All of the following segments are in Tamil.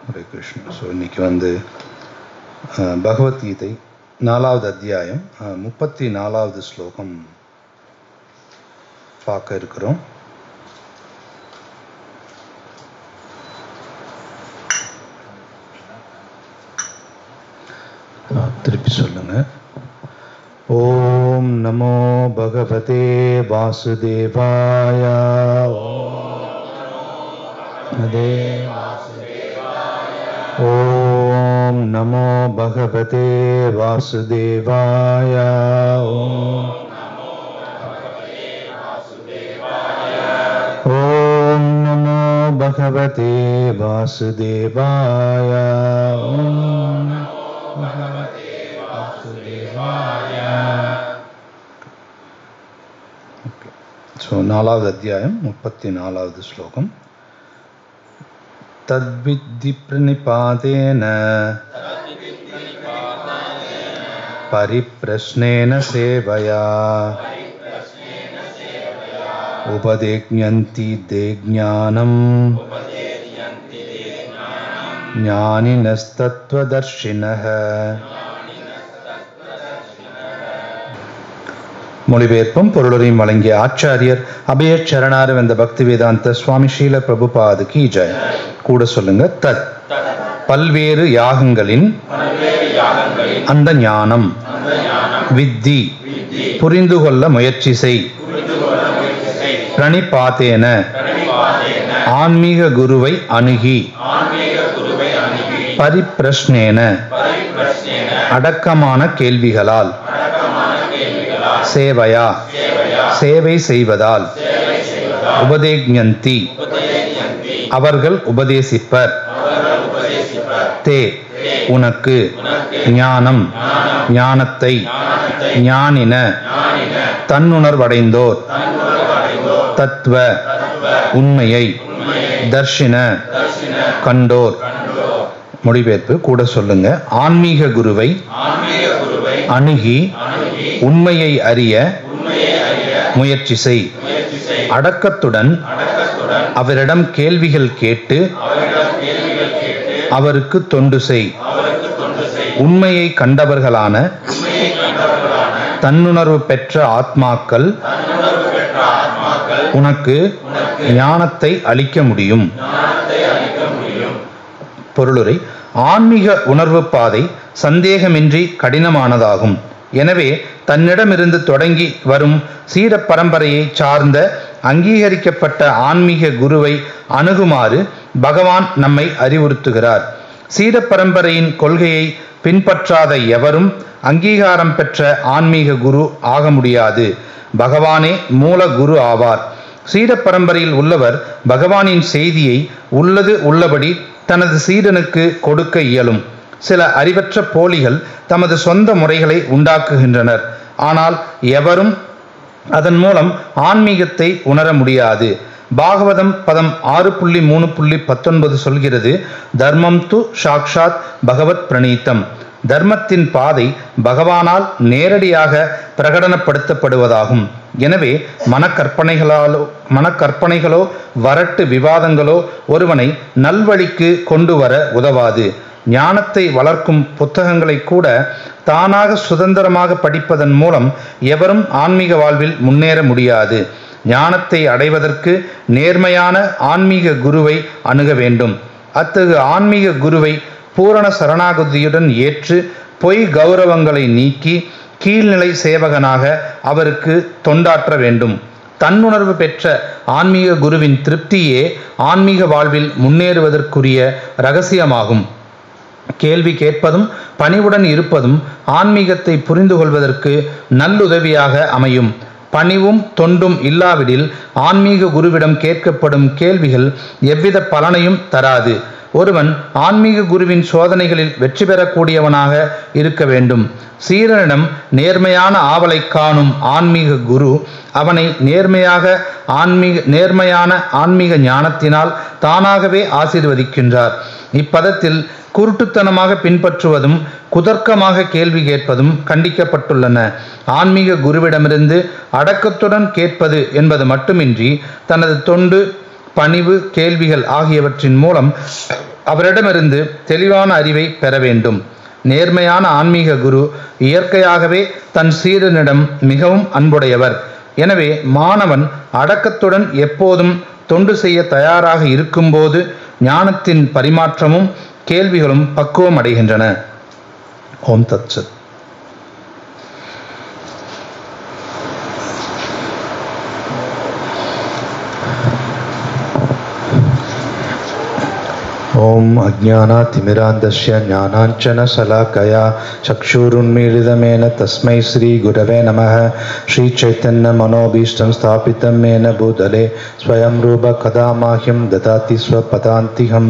ஹரே கிருஷ்ணா. ஸோ இன்னைக்கு பகவத்கீதை 4வது அத்தியாயம் 34வது ஸ்லோகம் பார்க்க இருக்கிறோம். திருப்பி சொல்லுங்க. ஓம் நமோ பகவதே வாசுதேவாய. ஓம் நமோ பகவதே வாசுதேவாய. ஓம் நமோ பகவதே வாசுதேவாய. ஓம் பகவதே வாசுதேவாய. ஸோ 4வது அத்தியாயம் 34வது ஸ்லோகம். தத்வித்தி பிரணிபாதேன பரிப்ரஷ்னேன சேவயா உபதேக்ஞந்தி தேஜ்ஞானம் ஞானினஸ்தத்வதர்ஷினஹ. மொழிபெயர்ப்பும் பொருளுரையும் வழங்கிய ஆச்சாரியர் அபய சரணாரவிந்த பக்தி வேதாந்த சுவாமி ஸ்ரீல பிரபுபாது கி ஜெய். கூட சொல்லுங்க. தத் பல்வேறு யாகங்களின் அந்த ஞானம், வித்தி புரிந்து கொள்ள முயற்சி செய், பிரணிபாதேன ஆன்மீக குருவை அணுகி, பரிப்ரஷ்னேன அடக்கமான கேள்விகளால், சேவையா சேவை செய்வதால், உபதேக்ஞந்தி அவர்கள் உபதேசிப்பர், தே உனக்கு, ஞானம் ஞானத்தை, ஞானின தன்னுணர்வடைந்தோர், தத்துவ உண்மையை, தர்ஷின கண்டோர். மொழிபெயர்ப்பு கூட சொல்லுங்க. ஆன்மீக குருவை அணுகி உண்மையை அறிய முயற்சி செய், அடக்கத்துடன் அவரிடம் கேள்விகள் கேட்டு அவருக்கு தொண்டு செய். உண்மையை கண்டவர்களான தன்னுணர்வு பெற்ற ஆத்மாக்கள் உனக்கு ஞானத்தை அளிக்க முடியும். பொருளுரை. ஆன்மீக உணர்வு பாதை சந்தேகமின்றி கடினமானதாகும். எனவே தன்னிடமிருந்து தொடங்கி வரும் சீட பரம்பரையை சார்ந்த அங்கீகரிக்கப்பட்ட ஆன்மீக குருவை அணுகுமாறு பகவான் நம்மை அறிவுறுத்துகிறார். சீட பரம்பரையின் கொள்கையை பின்பற்றாத எவரும் அங்கீகாரம் பெற்ற ஆன்மீக குரு ஆக முடியாது. பகவானே மூல குரு ஆவார். சீட பரம்பரையில் உள்ளவர் பகவானின் செய்தியை உள்ளது உள்ளபடி தனது சீடனுக்கு கொடுக்க இயலும். சில அறிவற்ற போலிகள் தமது சொந்த முறைகளை உண்டாக்குகின்றனர். ஆனால் எவரும் அதன் மூலம் ஆன்மீகத்தை உணர முடியாது. பாகவதம் பதம் 6.3.19 சொல்கிறது, தர்மம் து சாக்ஷாத் பகவத் பிரணீத்தம். தர்மத்தின் பாதை பகவானால் நேரடியாக பிரகடனப்படுத்தப்படுவதாகும். எனவே மனக்கற்பனைகளோ வரட்டு விவாதங்களோ ஒருவனை நல்வழிக்கு கொண்டு வர உதவாது. ஞானத்தை வளர்க்கும் புத்தகங்களை கூட தானாக சுதந்திரமாக படிப்பதன் மூலம் எவரும் ஆன்மீக வாழ்வில் முன்னேற முடியாது. ஞானத்தை அடைவதற்கு நேர்மையான ஆன்மீக குருவை அணுக வேண்டும். அத்தகைய ஆன்மீக குருவை பூரண சரணாகதியுடன் ஏற்று பொய் கௌரவங்களை நீக்கி கீழ்நிலை சேவகனாக அவருக்கு தொண்டாற்ற வேண்டும். தன்னுணர்வு பெற்ற ஆன்மீக குருவின் திருப்தியே ஆன்மீக வாழ்வில் முன்னேறுவதற்குரிய இரகசியமாகும். கேள்வி கேட்பதும் பணிவுடன் இருப்பதும் ஆன்மீகத்தை புரிந்து கொள்வதற்கு நல்லுதவியாக அமையும். பணிவும் தொண்டும் இல்லாவிடில் ஆன்மீக குருவிடம் கேட்கப்படும் கேள்விகள் எவ்வித பலனையும் தராது. ஒருவன் ஆன்மீக குருவின் சோதனைகளில் வெற்றி பெறக்கூடியவனாக இருக்க வேண்டும். சீடனிடம் நேர்மையான ஆவலை காணும் ஆன்மீக குரு அவனை நேர்மையான ஆன்மீக ஞானத்தினால் தானாகவே ஆசீர்வதிக்கின்றார். இப்பதத்தில் குருட்டுத்தனமாக பின்பற்றுவதும் குதர்க்கமாக கேள்வி கேட்பதும் கண்டிக்கப்பட்டுள்ளன. ஆன்மீக குருவிடமிருந்து அடக்கத்துடன் கேட்பது என்பது மட்டுமின்றி தனது தொண்டு, பணிவு, கேள்விகள் ஆகியவற்றின் மூலம் அவரிடமிருந்து தெளிவான அறிவை பெற வேண்டும். நேர்மையான ஆன்மீக குரு இயற்கையாகவே தன் சீடனிடம் மிகவும் அன்புடையவர். எனவே மாணவன் அடக்கத்துடன் எப்போதும் தொண்டு செய்ய தயாராக இருக்கும்போது ஞானத்தின் பரிமாற்றமும் கேள்விகளும் பக்குவம் அடைகின்றன. ஓம் தத் சத். ओम अज्ञानातिमिरान्धस्य ज्ञानाञ्जनशलाकया चक्षुरुन्मीलितमेन तस्मै श्री गुरवे नमः. श्री चैतन्य मनोभीष्टं स्थापितं येन भूतले स्वयं रूप कदा माह्यं ददाति स्वपदान्तिकं.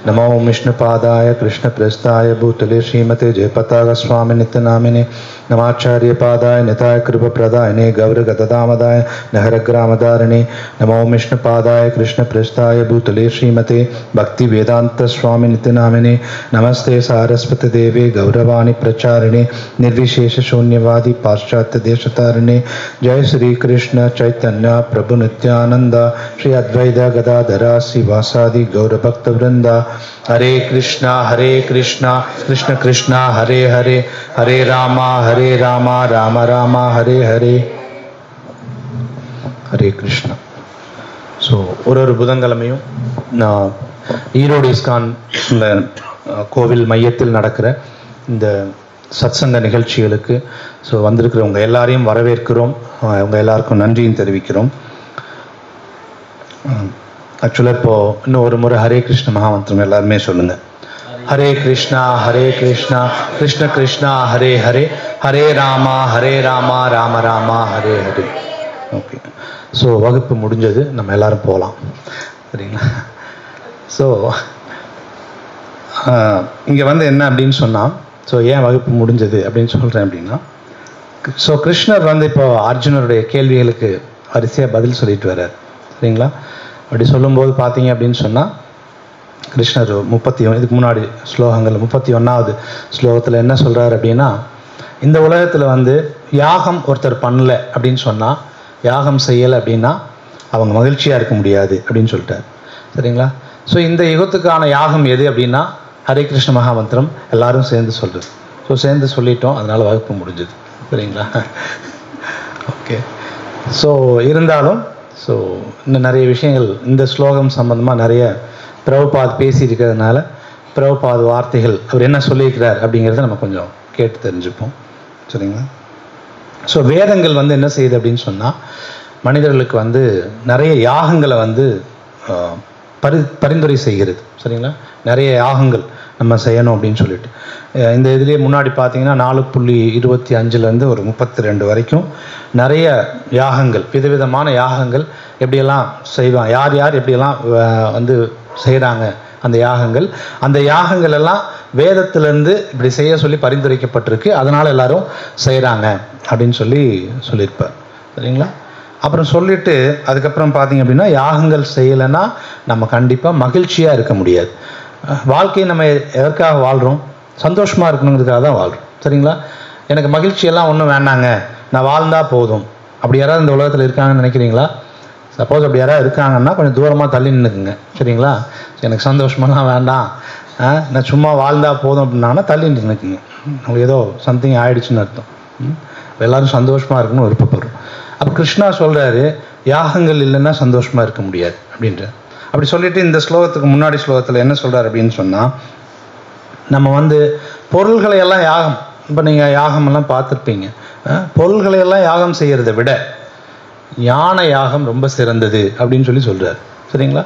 नमो विष्णुपादाय कृष्णप्रेष्ठाय भूतले श्रीमते जयपताक स्वामिनित्य नामिने नमाचार्यपादाय निताय कृपप्रदायिने गौरगतदामदाय नहरग्रामधारिणे. नमो विष्णुपादाय कृष्णप्रेष्ठाय भूतले श्रीमते भक्ति वेदांत स्वामी नित्य नामिने नमस्ते सारस्वती देवे गौरवाणी प्रचारिणे निर्विशेष शून्यवादी पाश्चात्य देशतारिणे. जय श्री कृष्ण चैतन्य प्रभु नित्यानंद श्री अद्वैत गदाधरा श्रीवासादि गौरभक्त वृंदा. हरे कृष्णा कृष्ण कृष्णा हरे हरे हरे रामा राम राम हरे हरे. हरे कृष्णा. ஸோ ஒரு புதன்கிழமையும் நான் ஈரோடு இஸ்கான் கோவில் மையத்தில் நடக்கிற இந்த சத்சங்க நிகழ்ச்சிகளுக்கு வந்திருக்கிறவங்க எல்லாரையும் வரவேற்கிறோம். அவங்க எல்லாருக்கும் நன்றியும் தெரிவிக்கிறோம். ஆக்சுவலாக இப்போது இன்னும் ஒரு முறை ஹரே கிருஷ்ண மகாமந்திரம் எல்லாருமே சொல்லுங்கள். ஹரே கிருஷ்ணா கிருஷ்ண கிருஷ்ணா ஹரே ஹரே ஹரே ராமா ராம ராமா ஹரே ஹரே. ஓகே, ஸோ வகுப்பு முடிஞ்சது, நம்ம எல்லாரும் போகலாம். சரிங்களா? ஸோ இங்கே வந்து என்ன அப்படின்னு சொன்னால், ஸோ ஏன் வகுப்பு முடிஞ்சது அப்படின்னு சொல்கிறேன் அப்படின்னா, ஸோ கிருஷ்ணர் வந்து இப்போ அர்ஜுனருடைய கேள்விகளுக்கு வரிசையாக பதில் சொல்லிட்டு வர்றார். சரிங்களா? அப்படி சொல்லும்போது பார்த்தீங்க அப்படின்னு சொன்னால், கிருஷ்ணர் இதுக்கு முன்னாடி ஸ்லோகங்கள் 31வது ஸ்லோகத்தில் என்ன சொல்கிறார் அப்படின்னா, இந்த உலகத்தில் வந்து யாகம் ஒருத்தர் பண்ணல அப்படின்னு சொன்னால், யாகம் செய்யலை அப்படின்னா அவங்க மகிழ்ச்சியாக இருக்க முடியாது அப்படின்னு சொல்லிட்டார். சரிங்களா? ஸோ இந்த யுகத்துக்கான யாகம் எது அப்படின்னா ஹரே கிருஷ்ண மகாமந்திரம் எல்லாரும் சேர்ந்து சொல்கிறது. ஸோ சேர்ந்து சொல்லிட்டோம், அதனால் வகுப்பு முடிஞ்சது. சரிங்களா? ஓகே. ஸோ இருந்தாலும் இன்னும் நிறைய விஷயங்கள் இந்த ஸ்லோகம் சம்பந்தமாக நிறைய பிரபுபாத் பேசியிருக்கிறதுனால பிரபுபாத் வார்த்தைகள் அவர் என்ன சொல்லியிருக்கிறார் அப்படிங்கிறத நம்ம கொஞ்சம் கேட்டு தெரிஞ்சுப்போம். சரிங்களா? ஸோ வேதங்கள் வந்து என்ன செய்யுது அப்படின்னு சொன்னால், மனிதர்களுக்கு வந்து நிறைய யாகங்களை வந்து பரிந்துரை செய்கிறது. சரிங்களா? நிறைய யாகங்கள் நம்ம செய்யணும் அப்படின்னு சொல்லிட்டு இந்த இதுலேயே முன்னாடி பார்த்தீங்கன்னா 4.25 ஒரு 32 வரைக்கும் நிறைய யாகங்கள், விதவிதமான யாகங்கள் எப்படியெல்லாம் செய்வாங்க, யார் யார் எப்படியெல்லாம் வந்து செய்கிறாங்க அந்த யாகங்கள் எல்லாம் வேதத்திலேருந்து இப்படி செய்ய சொல்லி பரிந்துரைக்கப்பட்டிருக்கு. அதனால் எல்லாரும் செய்கிறாங்க அப்படின்னு சொல்லியிருப்பார். சரிங்களா? அப்புறம் சொல்லிட்டு அதுக்கப்புறம் பார்த்தீங்க அப்படின்னா, யாகங்கள் செய்யலைன்னா நம்ம கண்டிப்பாக மகிழ்ச்சியாக இருக்க முடியாது. வாழ்க்கையை நம்ம எதற்காக வாழ்கிறோம்? சந்தோஷமாக இருக்கணுங்கிறதுக்காக தான் வாழ்கிறோம். சரிங்களா? எனக்கு மகிழ்ச்சியெல்லாம் ஒன்றும் வேண்டாங்க, நான் வாழ்ந்தால் போதும், அப்படி யாராவது இந்த உலகத்தில் இருக்காங்கன்னு நினைக்கிறீங்களா? சப்போஸ் அப்படி யாராவது இருக்காங்கன்னா கொஞ்சம் தூரமாக தள்ளி நின்றுக்குங்க. சரிங்களா? எனக்கு சந்தோஷமெல்லாம் வேண்டாம், நான் சும்மா வாழ்ந்தால் போதும் அப்படின்னா தள்ளி நின்றுக்குங்க. உங்களுக்கு ஏதோ சம்திங் ஆயிடுச்சுன்னு அர்த்தம். எல்லோரும் சந்தோஷமாக இருக்கணும்னு விருப்பப்படுறோம். அப்போ கிருஷ்ணா சொல்கிறாரு, யாகங்கள் இல்லைன்னா சந்தோஷமாக இருக்க முடியாது அப்படின்ற. அப்படி சொல்லிட்டு இந்த ஸ்லோகத்துக்கு முன்னாடி ஸ்லோகத்தில் என்ன சொல்கிறார் அப்படின்னு சொன்னால், நம்ம வந்து பொருள்களையெல்லாம் யாகம், இப்போ நீங்கள் யாகமெல்லாம் பார்த்துருப்பீங்க, பொருள்களையெல்லாம் யாகம் செய்கிறத விட ஞான யாகம் ரொம்ப சிறந்தது அப்படின்னு சொல்கிறார். சரிங்களா?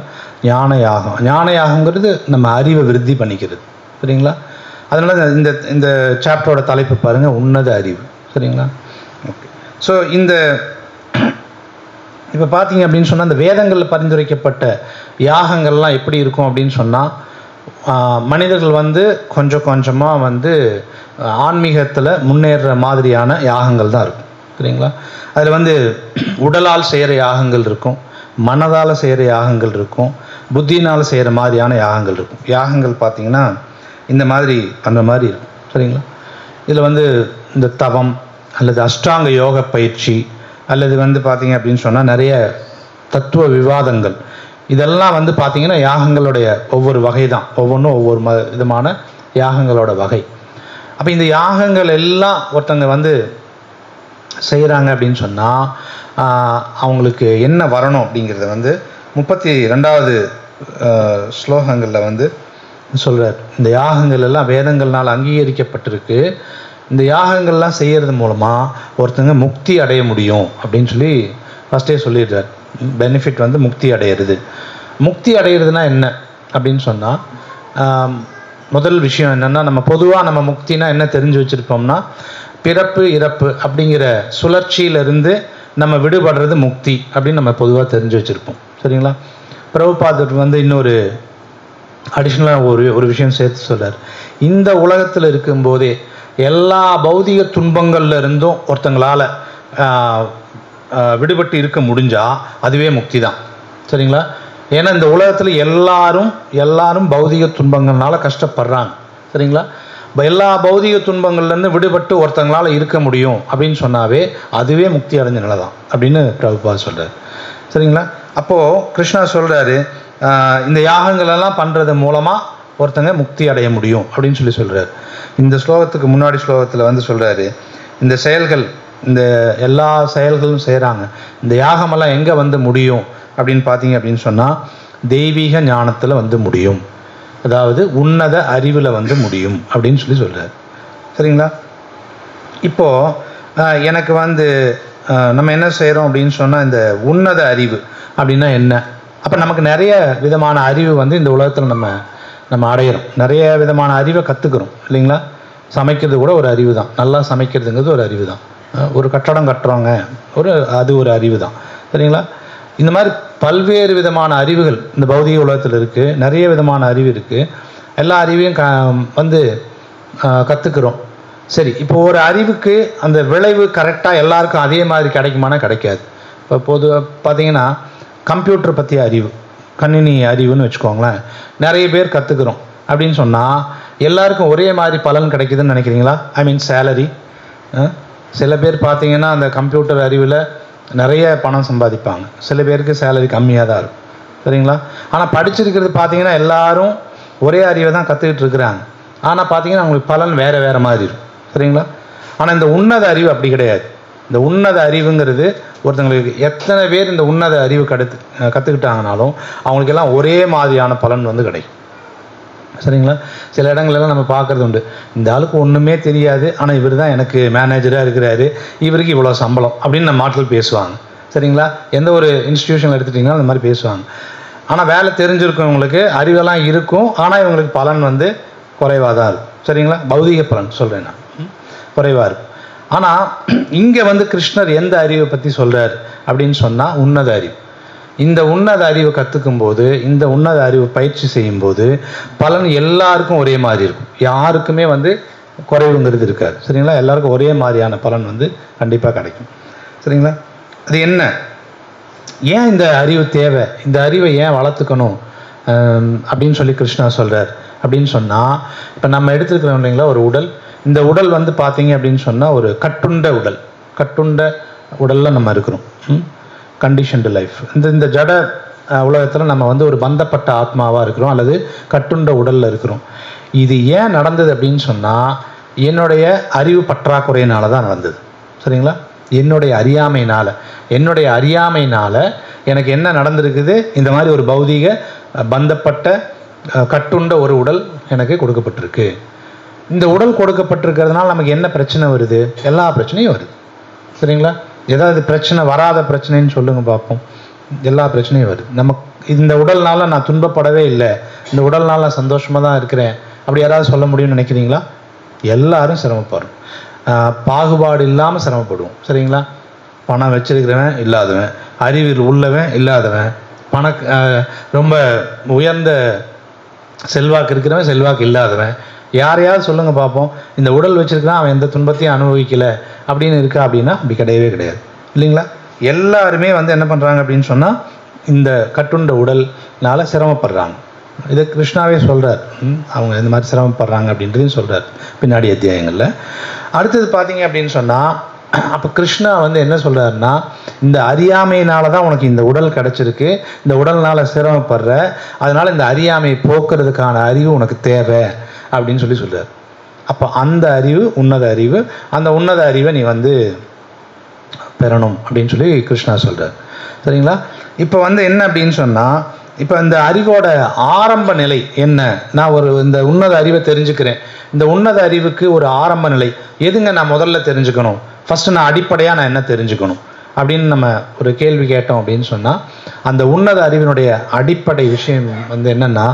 ஞான யாகங்கிறது நம்ம அறிவை விருத்தி பண்ணிக்கிறது. சரிங்களா? அதனால இந்த சாப்டரோட தலைப்பு பாருங்கள், உன்னத அறிவு. சரிங்களா? ஓகே. ஸோ இப்போ பார்த்தீங்க அப்படின்னு சொன்னால், இந்த வேதங்களில் பரிந்துரைக்கப்பட்ட யாகங்கள்லாம் எப்படி இருக்கும் அப்படின்னு சொன்னால், மனிதர்கள் வந்து கொஞ்சம் கொஞ்சமாக வந்து ஆன்மீகத்தில் முன்னேறுற மாதிரியான யாகங்கள் தான் இருக்கும். சரிங்களா? அதில் வந்து உடலால் செய்கிற யாகங்கள் இருக்கும், மனதால் செய்கிற யாகங்கள் இருக்கும், புத்தினால் செய்கிற மாதிரியான யாகங்கள் இருக்கும். யாகங்கள் பார்த்திங்கன்னா இந்த மாதிரி அந்த மாதிரி இருக்கும். சரிங்களா? இதில் வந்து இந்த தவம் அல்லது அஷ்டாங்க யோக பயிற்சி அல்லது வந்து பார்த்திங்க அப்படின்னு சொன்னால் நிறைய தத்துவ விவாதங்கள், இதெல்லாம் வந்து பார்த்தீங்கன்னா யாகங்களுடைய ஒவ்வொரு வகை தான், ஒவ்வொன்றும் ஒவ்வொரு விதமான யாகங்களோட வகை. அப்போ இந்த யாகங்கள் எல்லாம் ஒருத்தங்க வந்து செய்கிறாங்க அப்படின்னு சொன்னால் அவங்களுக்கு என்ன வரணும் அப்படிங்கிறத வந்து 32வது ஸ்லோகங்களில் வந்து சொல்கிறார். இந்த யாகங்கள் எல்லாம் வேதங்கள்னால் அங்கீகரிக்கப்பட்டிருக்கு. இந்த யாகங்கள்லாம் செய்கிறது மூலமாக ஒருத்தங்க முக்தி அடைய முடியும் அப்படின்னு சொல்லி ஃபஸ்ட்டே சொல்லிடுறார். பெனிஃபிட் வந்து முக்தி அடையிறது. முக்தி அடையிறதுனா என்ன அப்படின்னு சொன்னால், முதல் விஷயம் என்னென்னா, நம்ம பொதுவாக நம்ம முக்தினா என்ன தெரிஞ்சு வச்சுருப்போம்னா, பிறப்பு இறப்பு அப்படிங்கிற சுழற்சியிலிருந்து நம்ம விடுபடுறது முக்தி அப்படின்னு நம்ம பொதுவாக தெரிஞ்சு வச்சுருப்போம். சரிங்களா? பிரபுபாதர் வந்து இன்னொரு அடிஷ்னலாக ஒரு விஷயம் சேர்த்து சொல்கிறார். இந்த உலகத்தில் இருக்கும்போதே எல்லா பௌதிக துன்பங்கள்ல இருந்தும் ஒருத்தங்களால் விடுபட்டு இருக்க முடிஞ்சால் அதுவே முக்தி தான். சரிங்களா? ஏன்னா இந்த உலகத்தில் எல்லாரும் பௌதிக துன்பங்கள்னால கஷ்டப்படுறாங்க. சரிங்களா? எல்லா பௌதிக துன்பங்கள்லேருந்து விடுபட்டு ஒருத்தங்களால் இருக்க முடியும் அப்படின்னு சொன்னாவே அதுவே முக்தி அடைஞ்ச நிலை தான் அப்படின்னு பிரபுபாத் சொல்கிறார். சரிங்களா? அப்போது கிருஷ்ணா சொல்கிறாரு, இந்த யாகங்களெல்லாம் பண்ணுறது மூலமாக ஒருத்தங்க முக்தி அடைய முடியும் அப்படின்னு சொல்லி சொல்கிறார். இந்த ஸ்லோகத்துக்கு முன்னாடி ஸ்லோகத்தில் வந்து சொல்கிறாரு, இந்த செயல்கள், இந்த எல்லா செயல்களும் செய்கிறாங்க, இந்த யாகமெல்லாம் எங்கே வந்து முடியும் அப்படின்னு பார்த்தீங்க அப்படின்னு சொன்னால் தெய்வீக ஞானத்தில் வந்து முடியும், அதாவது உன்னத அறிவில் வந்து முடியும் அப்படின்னு சொல்லி சொல்கிறார். சரிங்களா? இப்போது எனக்கு வந்து நம்ம என்ன செய்கிறோம் அப்படின்னு சொன்னால், இந்த உன்னத அறிவு அப்படின்னா என்ன? அப்போ நமக்கு நிறைய விதமான அறிவு வந்து இந்த உலகத்தில் நம்ம அடையிறோம். நிறைய விதமான அறிவை கற்றுக்குறோம் இல்லைங்களா? சமைக்கிறது கூட ஒரு அறிவு தான். நல்லா சமைக்கிறதுங்கிறது ஒரு அறிவு தான். ஒரு கட்டடம் கட்டுறவங்க அது ஒரு அறிவு தான். சரிங்களா? இந்த மாதிரி பல்வேறு விதமான அறிவுகள் இந்த பௌதிக உலகத்தில் இருக்குது. நிறைய விதமான அறிவு இருக்குது. எல்லா அறிவையும் வந்து கற்றுக்குறோம். சரி, இப்போ ஒரு அறிவுக்கு அந்த விளைவு கரெக்டாக எல்லாருக்கும் அதே மாதிரி கிடைக்குமானா கிடைக்காது. இப்போ பொதுவாக பார்த்தீங்கன்னா கம்ப்யூட்டர் பற்றிய அறிவு, கணினி அறிவுன்னு வச்சுக்கோங்களேன், நிறைய பேர் கற்றுக்குறோம் அப்படின்னு சொன்னால் எல்லாருக்கும் ஒரே மாதிரி பலன் கிடைக்குதுன்னு நினைக்கிறீங்களா? ஐ மீன் சேலரி. சில பேர் பார்த்தீங்கன்னா அந்த கம்ப்யூட்டர் அறிவில் நிறைய பணம் சம்பாதிப்பாங்க, சில பேருக்கு சேலரி கம்மியாக தான் இருக்கும். சரிங்களா? ஆனால் படிச்சிருக்கிறது பார்த்தீங்கன்னா எல்லாரும் ஒரே அறிவை தான் கற்றுக்கிட்டு இருக்கிறாங்க. ஆனால் பார்த்தீங்கன்னா அவங்களுக்கு பலன் வேறு மாதிரி இருக்கும். சரிங்களா? ஆனால் இந்த உன்னத அறிவு அப்படி கிடையாது. இந்த உன்னத அறிவுங்கிறது ஒருத்தங்களுக்கு எத்தனை பேர் இந்த உன்னத அறிவு கற்றுக்கிட்டாங்கனாலும் அவங்களுக்கெல்லாம் ஒரே மாதிரியான பலன் வந்து கிடைக்கும். சரிங்களா? சில இடங்கள்லாம் நம்ம பார்க்குறது உண்டு, இந்த ஆளுக்கு ஒன்றுமே தெரியாது ஆனால் இவர் தான் எனக்கு மேனேஜராக இருக்கிறாரு, இவருக்கு இவ்வளோ சம்பளம் அப்படின்னு நம்ம ஆட்கள் பேசுவாங்க. சரிங்களா? எந்த ஒரு இன்ஸ்டிடியூஷனில் எடுத்துட்டிங்கன்னா அந்த மாதிரி பேசுவாங்க. ஆனால் வேலை தெரிஞ்சிருக்கவங்களுக்கு அறிவெல்லாம் இருக்கும், ஆனால் இவங்களுக்கு பலன் வந்து குறைவாக தான் இருக்கும். சரிங்களா? பௌதிக பலன் சொல்கிறேன் நான், குறைவாக இருக்கும். ஆனால் இங்கே வந்து கிருஷ்ணர் எந்த அறிவை பற்றி சொல்கிறார் அப்படின்னு சொன்னால் உன்னத அறிவு. இந்த உன்னத அறிவை கற்றுக்கும் போது, இந்த உன்னத அறிவு பயிற்சி செய்யும்போது பலன் எல்லாருக்கும் ஒரே மாதிரி இருக்கும். யாருக்குமே வந்து குறைவுங்கிறது இருக்காது. சரிங்களா? எல்லாருக்கும் ஒரே மாதிரியான பலன் வந்து கண்டிப்பாக கிடைக்கும். சரிங்களா? அது என்ன, ஏன் இந்த அறிவு தேவை, இந்த அறிவை ஏன் வளர்த்துக்கணும் அப்படின்னு சொல்லி கிருஷ்ணா சொல்கிறார் அப்படின்னு சொன்னால், இப்போ நம்ம எடுத்துருக்கிறோம் இல்லைங்களா ஒரு உடல். இந்த உடல் வந்து பார்த்தீங்க அப்படின்னு சொன்னால் ஒரு கட்டுண்ட உடலில் நம்ம இருக்கிறோம். Conditioned life. இந்த ஜட உலகத்தில் நம்ம வந்து ஒரு பந்தப்பட்ட ஆத்மாவாக இருக்கிறோம், அல்லது கட்டுண்ட உடலில் இருக்கிறோம். இது ஏன் நடந்தது அப்படின்னு சொன்னால் என்னுடைய அறிவு பற்றாக்குறையினால தான் நடந்தது. சரிங்களா? என்னுடைய அறியாமையினால் எனக்கு என்ன நடந்திருக்குது, இந்த மாதிரி ஒரு பௌதீக பந்தப்பட்ட கட்டுண்ட ஒரு உடல் எனக்கு கொடுக்கப்பட்டிருக்கு. இந்த உடல் கொடுக்கப்பட்டிருக்கிறதுனால நமக்கு என்ன பிரச்சனை வருது? எல்லா பிரச்சனையும் வருது. சரிங்களா? ஏதாவது பிரச்சனை வராத பிரச்சனைன்னு சொல்லுங்க பார்ப்போம். எல்லா பிரச்சனையும் வருது. இந்த உடல்னால நான் துன்பப்படவே இல்லை, இந்த உடல்னால நான் சந்தோஷமாக தான் இருக்கிறேன் அப்படி யாராவது சொல்ல முடியும்னு நினைக்கிறீங்களா? எல்லாரும் சிரமப்படுறோம், பாகுபாடு இல்லாமல் சிரமப்படுவோம். சரிங்களா? பணம் வச்சிருக்கிறவன் இல்லாதவன், அறிவில் உள்ளவன் இல்லாதவன், ரொம்ப உயர்ந்த செல்வாக்கு இருக்கிறவன் செல்வாக்கு இல்லாதவன், யாரையாவது சொல்லுங்கள் பார்ப்போம் இந்த உடல் வச்சிருக்கிறான் அவன் எந்த துன்பத்தையும் அனுபவிக்கலை அப்படின்னு இருக்கா அப்படின்னா அப்படி கிடையவே கிடையாது இல்லைங்களா? எல்லாருமே வந்து என்ன பண்ணுறாங்க அப்படின்னு சொன்னால் இந்த கட்டுண்ட உடல்னால சிரமப்படுறாங்க. இதை கிருஷ்ணாவே சொல்கிறார், அவங்க இந்த மாதிரி சிரமப்படுறாங்க அப்படின்றதையும் சொல்கிறார் பின்னாடி அத்தியாயங்களில். அடுத்தது பார்த்தீங்க அப்படின்னு சொன்னால் அப்போ கிருஷ்ணா வந்து என்ன சொல்கிறாருன்னா, இந்த அறியாமையினால தான் உனக்கு இந்த உடல் கிடச்சிருக்கு, இந்த உடல்னால சிரமப்படுற, அதனால் இந்த அறியாமையை போக்குறதுக்கான அறிவு உனக்கு தேவை அப்படின்னு சொல்கிறார். அப்போ அந்த அறிவு உன்னத அறிவு, அந்த உன்னத அறிவை நீ வந்து பெறணும் அப்படின்னு சொல்லி கிருஷ்ணா சொல்கிறார். சரிங்களா? இப்போ வந்து என்ன அப்படின்னு சொன்னால், இப்போ இந்த அறிவோட ஆரம்ப நிலை என்ன? நான் இந்த உன்னத அறிவை தெரிஞ்சுக்கிறேன். இந்த உன்னத அறிவுக்கு ஒரு ஆரம்ப நிலை எதுங்க நான் முதல்ல தெரிஞ்சுக்கணும்? ஃபஸ்ட்டு நான் அடிப்படையாக நான் என்ன தெரிஞ்சுக்கணும் அப்படின்னு நம்ம ஒரு கேள்வி கேட்டோம் அப்படின்னு சொன்னால், அந்த உன்னத அறிவினுடைய அடிப்படை விஷயம் வந்து என்னென்னா,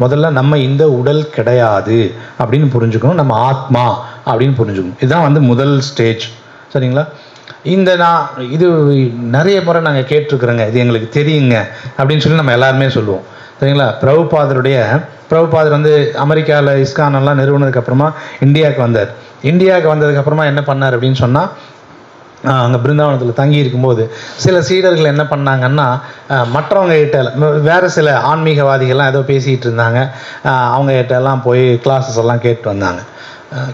முதல்ல நம்ம இந்த உடல் கிடையாது அப்படின்னு புரிஞ்சுக்கணும், நம்ம ஆத்மா அப்படின்னு புரிஞ்சுக்கணும். இதுதான் வந்து முதல் ஸ்டேஜ். சரிங்களா? இது நிறைய முறை நாங்கள் கேட்டிருக்கிறோங்க, இது எங்களுக்கு தெரியுங்க அப்படின்னு சொல்லி நம்ம எல்லாருமே சொல்லுவோம். சரிங்களா? பிரபுபாதர் வந்து அமெரிக்காவில் இஸ்கானெல்லாம் நிறுவனதுக்கப்புறமா இந்தியாவுக்கு வந்தார். இந்தியாவுக்கு வந்ததுக்கப்புறமா என்ன பண்ணார் அப்படின்னு சொன்னால், அங்கே பிருந்தாவனத்தில் தங்கி இருக்கும்போது சில சீடர்கள் என்ன பண்ணாங்கன்னா, மற்றவங்க கிட்ட வேறு சில ஆன்மீகவாதிகள்லாம் ஏதோ பேசிகிட்டு இருந்தாங்க, அவங்க கிட்டெல்லாம் போய் கிளாஸஸ் எல்லாம் கேட்டு வந்தாங்க.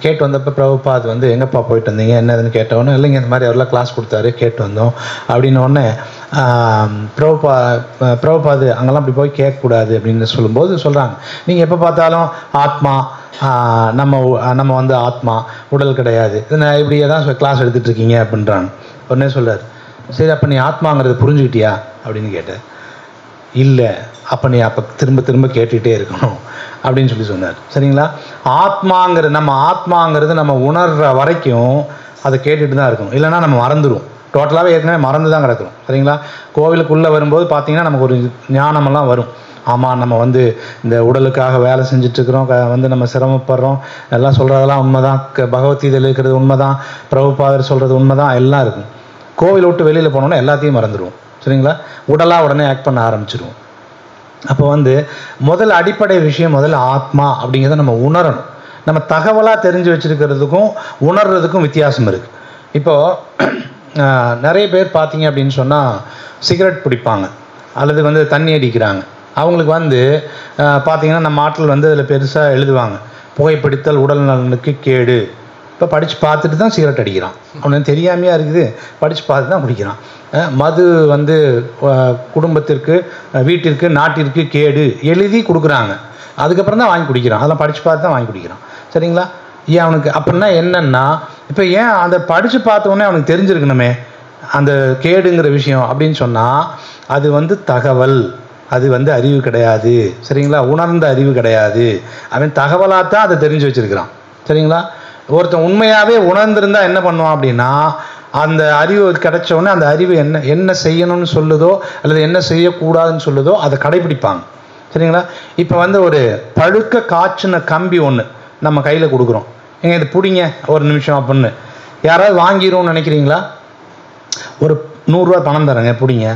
கேட்டு வந்தப்போ பிரபுபாத் வந்து எங்கப்பா போயிட்டு வந்தீங்க என்னதுன்னு கேட்டவொன்னே, இல்லைங்க இந்த மாதிரி அவரெல்லாம் கிளாஸ் கொடுத்தாரு கேட்டு வந்தோம் அப்படின்னோடனே, பிரபுபாத் அங்கெல்லாம் அப்படி போய் கேட்கக்கூடாது அப்படின்னு சொல்லும்போது சொல்கிறாங்க, நீங்கள் எப்போ பார்த்தாலும் ஆத்மா, நம்ம வந்து ஆத்மா, உடல் கிடையாது, இப்படியே தான் கிளாஸ் எடுத்துகிட்டு இருக்கீங்க அப்படின்றாங்க. உடனே சொல்கிறார், சரி அப்போ நீ ஆத்மாங்கிறது புரிஞ்சுக்கிட்டியா அப்படின்னு கேட்டார். இல்லை, அப்போ நீ அப்போ திரும்ப திரும்ப கேட்டுகிட்டே இருக்கணும் அப்படின்னு சொல்லி சொன்னார். சரிங்களா? நம்ம ஆத்மாங்கிறது நம்ம உணர்கிற வரைக்கும் அதை கேட்டுட்டு தான் இருக்கணும், இல்லைன்னா நம்ம மறந்துடும். டோட்டலாகவே ஏற்கனவே மறந்து தான் கிடக்கணும். சரிங்களா? கோவிலுக்குள்ளே வரும்போது பார்த்தீங்கன்னா நமக்கு ஒரு ஞானமெல்லாம் வரும். ஆமாம், நம்ம வந்து இந்த உடலுக்காக வேலை செஞ்சிட்ருக்கிறோம், வந்து நம்ம சிரமப்படுறோம், எல்லாம் சொல்கிறதெல்லாம் உண்மை தான், பகவத்கீதையில் இருக்கிறது உண்மை தான், பிரபுபாதர் சொல்கிறது உண்மை தான், எல்லாம் இருக்கும். கோவிலை விட்டு வெளியில் போனோன்னா எல்லாத்தையும் மறந்துடுவோம். சரிங்களா? உடலாக உடனே ஆக்ட் பண்ண ஆரம்பிச்சிடுவோம். அப்போ வந்து முதல் அடிப்படை விஷயம் முதல்ல ஆத்மா அப்படிங்கிறத நம்ம உணரணும். நம்ம தகவலாக தெரிஞ்சு வச்சுருக்கிறதுக்கும் உணர்றதுக்கும் வித்தியாசம் இருக்குது. இப்போது நிறைய பேர் பார்த்தீங்க அப்படின்னு சொன்னால் சிகரெட் பிடிப்பாங்க அல்லது வந்து தண்ணி அடிக்கிறாங்க. அவங்களுக்கு வந்து பார்த்திங்கன்னா நம்ம ஆட்கள் வந்து அதில் பெருசாக எழுதுவாங்க, புகைப்பிடித்தல் உடல் நலனுக்கு கேடு. இப்போ படித்து பார்த்துட்டு தான் சிகரெட் அடிக்கிறான், அவனுக்கு தெரியாமையாக இருக்குது, படித்து பார்த்து தான் குடிக்கிறான். மது வந்து குடும்பத்திற்கு, வீட்டிற்கு, நாட்டிற்கு கேடு எழுதி கொடுக்குறாங்க, அதுக்கப்புறம் தான் வாங்கி குடிக்கிறான். அதெல்லாம் படித்து பார்த்து தான் வாங்கி குடிக்கிறான். சரிங்களா? ஏன் அவனுக்கு அப்படின்னா என்னென்னா, இப்போ ஏன் அதை படித்து பார்த்தோன்னே அவனுக்கு தெரிஞ்சிருக்கணுமே அந்த கேடுங்கிற விஷயம் அப்படின்னு சொன்னால், அது வந்து தகவல், அது வந்து அறிவு கிடையாது. சரிங்களா? உணர்ந்த அறிவு கிடையாது. அவன் தகவலாக தான் அதை தெரிஞ்சு வச்சுருக்கிறான். சரிங்களா? ஒருத்தன் உண்மையாகவே உணர்ந்திருந்தா என்ன பண்ணுவான் அப்படின்னா, அந்த அறிவு கிடைச்சோடனே அந்த அறிவு என்ன செய்யணும்னு சொல்லுதோ அல்லது என்ன செய்யக்கூடாதுன்னு சொல்லுதோ அதை கடைபிடிப்பாங்க. சரிங்களா? இப்போ வந்து ஒரு பழுக்க காய்ச்சின கம்பி ஒன்று நம்ம கையில் கொடுக்குறோம், எங்க இது பிடிங்க ஒரு நிமிஷம் அப்படின்னு, யாராவது வாங்கிடும்னு நினைக்கிறீங்களா? ஒரு 100 ரூபா பணம் தரேங்க பிடிங்க,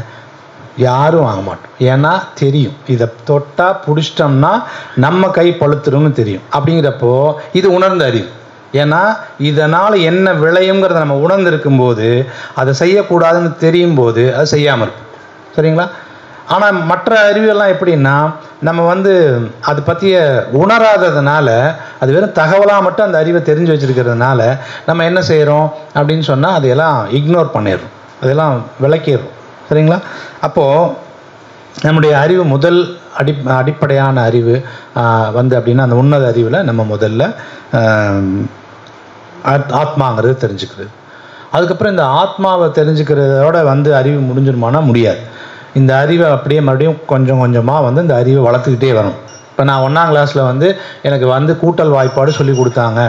யாரும் வாங்க மாட்டோம். ஏன்னா தெரியும், இதை தொட்டால் பிடிச்சிட்டோம்னா நம்ம கை பழுத்துரும்னு தெரியும். அப்படிங்கிறப்போ இது உணர்ந்த அறிவு. ஏன்னா இதனால் என்ன விளையுங்கிறத நம்ம உணர்ந்திருக்கும் போது அதை செய்யக்கூடாதுன்னு தெரியும் போது அது செய்யாமல் இருக்கும். சரிங்களா? ஆனால் மற்ற அறிவுகள்லாம் எப்படின்னா, நம்ம வந்து அதை பற்றிய உணராததுனால, அது வெறும் தகவலாக மட்டும் அந்த அறிவை தெரிஞ்சு வச்சுருக்கிறதுனால நம்ம என்ன செய்கிறோம் அப்படின்னு சொன்னால் அதையெல்லாம் இக்னோர் பண்ணிடுறோம், அதெல்லாம் விளக்கிடுறோம். சரிங்களா? அப்போது நம்முடைய அறிவு முதல் அடிப்படையான அறிவு வந்து அப்படின்னா அந்த உன்னத அறிவில் நம்ம முதல்ல ஆத்மாங்கிறது தெரிஞ்சுக்கிறது. அதுக்கப்புறம் இந்த ஆத்மாவை தெரிஞ்சுக்கிறதோட வந்து அறிவு முடிஞ்சிருமானா முடியாது. இந்த அறிவை அப்படியே மறுபடியும் கொஞ்சம் கொஞ்சமாக வந்து இந்த அறிவை வளர்த்துக்கிட்டே வரும். இப்போ நான் 1ஆம் கிளாஸில் வந்து எனக்கு வந்து கூட்டல் வாய்ப்பாடு சொல்லி கொடுத்தாங்க.